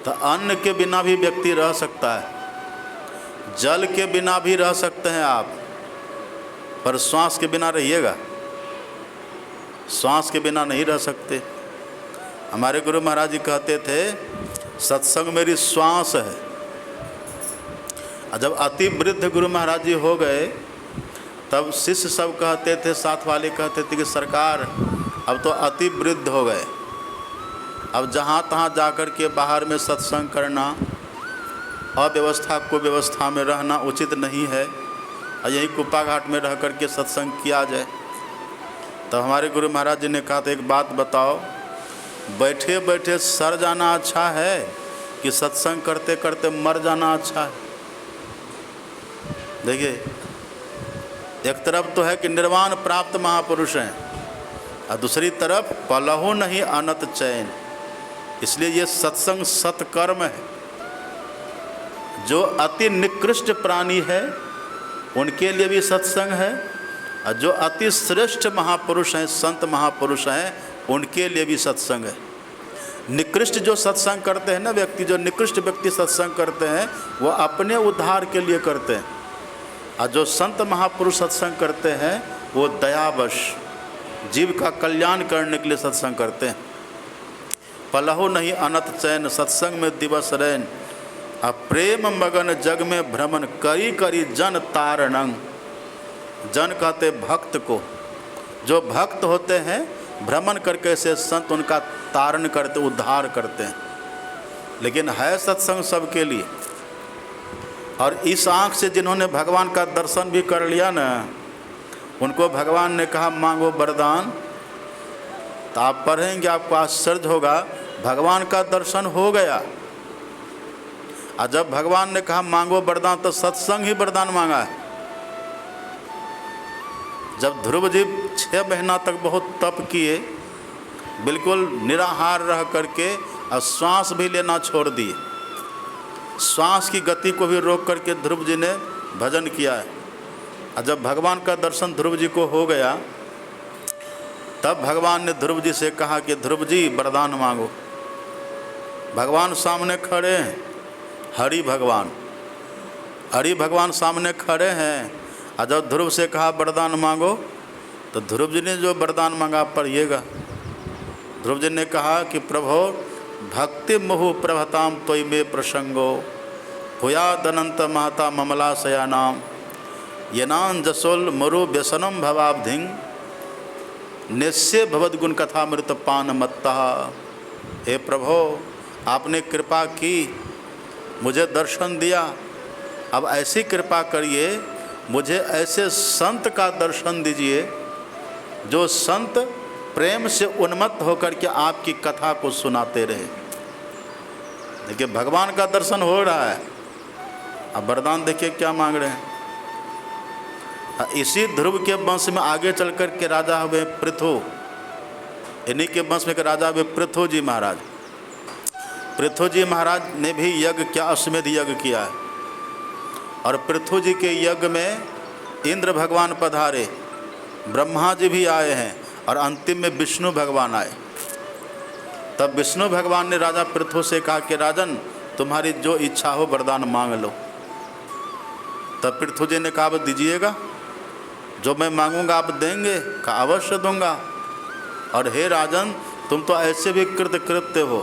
तो अन्न के बिना भी व्यक्ति रह सकता है, जल के बिना भी रह सकते हैं आप, पर श्वास के बिना रहिएगा, श्वास के बिना नहीं रह सकते। हमारे गुरु महाराज जी कहते थे सत्संग मेरी श्वास है। और जब अति वृद्ध गुरु महाराज जी हो गए, तब शिष्य सब कहते थे, साथ वाले कहते थे कि सरकार अब तो अति वृद्ध हो गए, अब जहाँ तहाँ जाकर के बाहर में सत्संग करना, अव्यवस्था को व्यवस्था में रहना उचित नहीं है, और यही कुप्पा घाट में रह करके सत्संग किया जाए। तो हमारे गुरु महाराज जी ने कहा था, एक बात बताओ, बैठे बैठे सर जाना अच्छा है कि सत्संग करते करते मर जाना अच्छा है? देखिए, एक तरफ तो है कि निर्वाण प्राप्त महापुरुष हैं, और दूसरी तरफ पलहु नहीं अनत चैन। इसलिए ये सत्संग सत्कर्म है। जो अति निकृष्ट प्राणी है उनके लिए भी सत्संग है, और जो अति श्रेष्ठ महापुरुष हैं, संत महापुरुष हैं, उनके लिए भी सत्संग है। निकृष्ट जो सत्संग करते हैं ना व्यक्ति, जो निकृष्ट व्यक्ति सत्संग करते हैं, वो अपने उद्धार के लिए करते हैं, और जो संत महापुरुष सत्संग करते हैं वो दयावश जीव का कल्याण करने के लिए सत्संग करते हैं। पलहु नहीं अनत चैन सत्संग में दिवस रैन, प्रेम मगन जग में भ्रमण करी करी जन तारणंग। जन कहते भक्त को, जो भक्त होते हैं भ्रमण करके ऐसे संत उनका तारण करते, उद्धार करते हैं। लेकिन है सत्संग सबके लिए। और इस आँख से जिन्होंने भगवान का दर्शन भी कर लिया ना, उनको भगवान ने कहा मांगो वरदान, तो आप पढ़ेंगे आपको आश्चर्य होगा, भगवान का दर्शन हो गया। और जब भगवान ने कहा मांगो वरदान तो सत्संग ही वरदान मांगा है। जब ध्रुव जी 6 महीना तक बहुत तप किए, बिल्कुल निराहार रह करके और श्वास भी लेना छोड़ दिए, श्वास की गति को भी रोक करके ध्रुव जी ने भजन किया है। और जब भगवान का दर्शन ध्रुव जी को हो गया, तब भगवान ने ध्रुव जी से कहा कि ध्रुव जी वरदान मांगो। भगवान सामने खड़े हैं, हरि भगवान सामने खड़े हैं। और जब ध्रुव से कहा वरदान मांगो, तो ध्रुव जी ने जो वरदान मांगा पढ़िएगा। ध्रुव जी ने कहा कि प्रभो भक्ति मोह प्रभताम त्वयि में प्रसंगो भूयादनंत महता ममलाशयानाम यनान जसोल मरु व्यसनम भवाब्धिंग निश्चय भवद्गुण कथामृत पान मत्ता। हे प्रभो, आपने कृपा की, मुझे दर्शन दिया, अब ऐसी कृपा करिए मुझे ऐसे संत का दर्शन दीजिए जो संत प्रेम से उन्मत्त होकर के आपकी कथा को सुनाते रहे। देखिए भगवान का दर्शन हो रहा है, अब वरदान देखिए क्या मांग रहे हैं। इसी ध्रुव के वंश में आगे चल कर के राजा हुए पृथु, इन्हीं के वंश में राजा हुए पृथु जी महाराज। पृथु जी महाराज ने भी यज्ञ किया, अश्वमेध यज्ञ किया है। और पृथु जी के यज्ञ में इंद्र भगवान पधारे, ब्रह्मा जी भी आए हैं और अंतिम में विष्णु भगवान आए। तब विष्णु भगवान ने राजा पृथु से कहा कि राजन तुम्हारी जो इच्छा हो वरदान मांग लो। तब पृथु जी ने कहा अब दीजिएगा, जो मैं मांगूंगा आप देंगे? कहा अवश्य दूंगा। और हे राजन तुम तो ऐसे भी कृतकृत्य हो,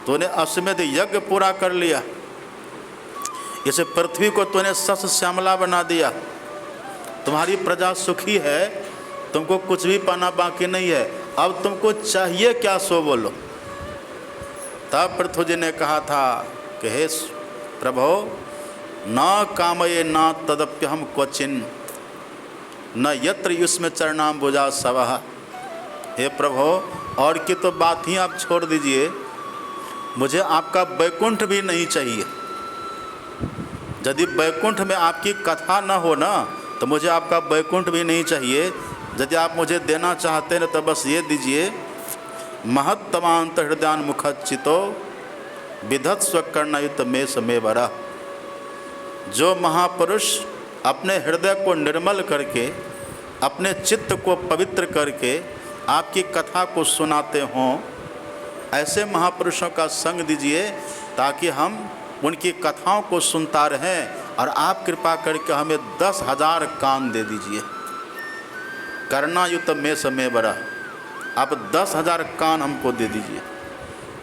तूने अश्वमेध यज्ञ पूरा कर लिया, इसे पृथ्वी को तूने सस श्यामला बना दिया, तुम्हारी प्रजा सुखी है, तुमको कुछ भी पाना बाकी नहीं है, अब तुमको चाहिए क्या सो बोलो। तब पृथु जी ने कहा था कि हे प्रभो न कामये न तदप्यहम क्वचिन न यत्र युष्म चरणाम्बुजा सवः। हे प्रभो और की तो बात ही आप छोड़ दीजिए, मुझे आपका वैकुंठ भी नहीं चाहिए। यदि वैकुंठ में आपकी कथा न हो ना तो मुझे आपका वैकुंठ भी नहीं चाहिए। यदि आप मुझे देना चाहते हैं तो बस ये दीजिए, महत्तमांत हृदयान मुखचितो विधत्स्व कर्णयुत में समय बरा। जो महापुरुष अपने हृदय को निर्मल करके, अपने चित्त को पवित्र करके आपकी कथा को सुनाते हों, ऐसे महापुरुषों का संग दीजिए ताकि हम उनकी कथाओं को सुनता रहें। और आप कृपा करके हमें 10,000 कान दे दीजिए, कर्णायुत में समय बरा। आप 10,000 कान हमको दे दीजिए,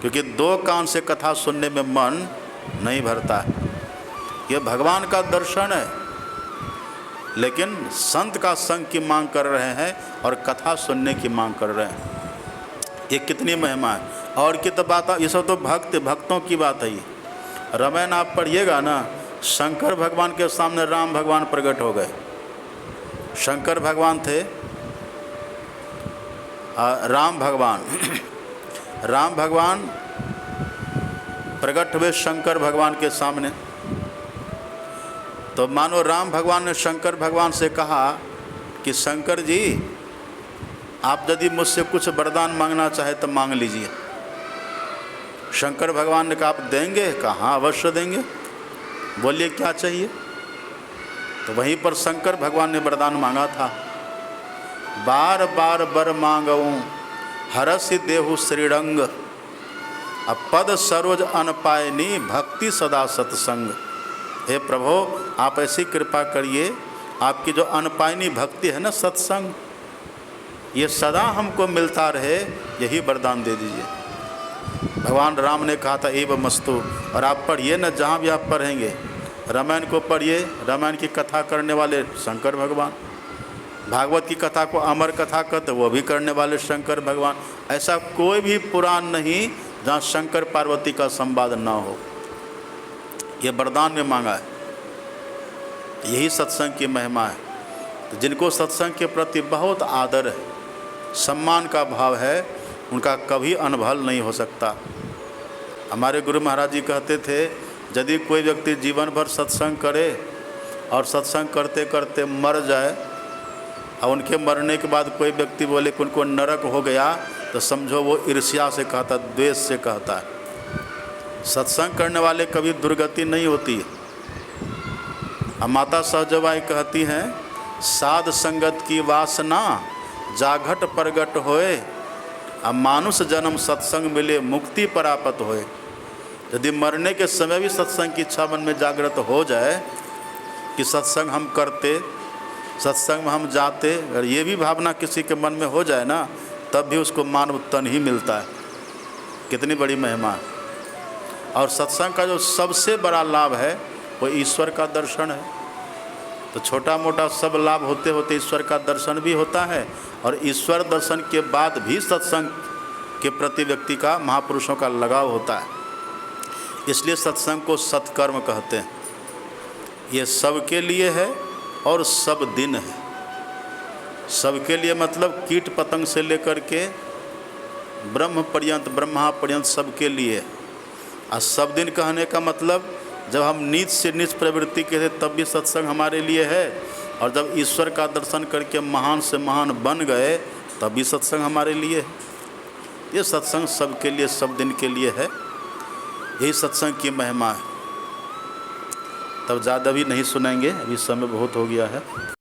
क्योंकि 2 कान से कथा सुनने में मन नहीं भरता है। ये भगवान का दर्शन है, लेकिन संत का संग की मांग कर रहे हैं और कथा सुनने की मांग कर रहे हैं। ये कितनी महिमा है। और की तो बात, ये सब तो भक्तों की बात है। ये रामायण आप पढ़िएगा ना, शंकर भगवान के सामने राम भगवान प्रकट हो गए। शंकर भगवान थे, राम भगवान प्रकट हुए शंकर भगवान के सामने। तो मानो राम भगवान ने शंकर भगवान से कहा कि शंकर जी आप यदि मुझसे कुछ वरदान मांगना चाहे तो मांग लीजिए। शंकर भगवान ने कहा आप देंगे? कहा हाँ अवश्य देंगे, बोलिए क्या चाहिए। तो वहीं पर शंकर भगवान ने वरदान मांगा था, बार बार वर मांगऊँ हरसि देहु श्रीरंग पद सरोज अनपायनी भक्ति सदा सत्संग। हे प्रभो आप ऐसी कृपा करिए, आपकी जो अनपायनी भक्ति है ना, सत्संग, ये सदा हमको मिलता रहे, यही वरदान दे दीजिए। भगवान राम ने कहा था एवं मस्तु। और आप पढ़िए न, जहाँ भी आप पढ़ेंगे रामायण को पढ़िए, रामायण की कथा करने वाले शंकर भगवान, भागवत की कथा को अमर कथा कहते वो भी करने वाले शंकर भगवान। ऐसा कोई भी पुराण नहीं जहाँ शंकर पार्वती का संवाद ना हो। ये वरदान में मांगा है, यही सत्संग की महिमा है। जिनको सत्संग के प्रति बहुत आदर है, सम्मान का भाव है, उनका कभी अनभल नहीं हो सकता। हमारे गुरु महाराज जी कहते थे, यदि कोई व्यक्ति जीवन भर सत्संग करे और सत्संग करते करते मर जाए और उनके मरने के बाद कोई व्यक्ति बोले कि उनको नरक हो गया, तो समझो वो ईर्ष्या से कहता, द्वेष से कहता है। सत्संग करने वाले कभी दुर्गति नहीं होती है। अब माता सहजबाई कहती हैं, साध संगत की वासना जाघट प्रगट होए, अब मानुष जन्म सत्संग मिले मुक्ति प्राप्त होए। यदि मरने के समय भी सत्संग की इच्छा मन में जागृत हो जाए कि सत्संग हम करते, सत्संग में हम जाते, अगर ये भी भावना किसी के मन में हो जाए ना, तब भी उसको मानव तन ही मिलता है। कितनी बड़ी महिमा है। और सत्संग का जो सबसे बड़ा लाभ है वो ईश्वर का दर्शन है। तो छोटा मोटा सब लाभ होते होते ईश्वर का दर्शन भी होता है, और ईश्वर दर्शन के बाद भी सत्संग के प्रति व्यक्ति का, महापुरुषों का लगाव होता है। इसलिए सत्संग को सत्कर्म कहते हैं। ये सबके लिए है और सब दिन है। सबके लिए मतलब कीट पतंग से लेकर के ब्रह्म पर्यंत, ब्रह्मा पर्यंत सबके लिए। और सब दिन कहने का मतलब जब हम नीच से नीच प्रवृत्ति के थे तब भी सत्संग हमारे लिए है, और जब ईश्वर का दर्शन करके महान से महान बन गए तब भी सत्संग हमारे लिए है। ये सत्संग सबके लिए, सब दिन के लिए है। यही सत्संग की महिमा है। तब ज़्यादा भी नहीं सुनेंगे, अभी समय बहुत हो गया है।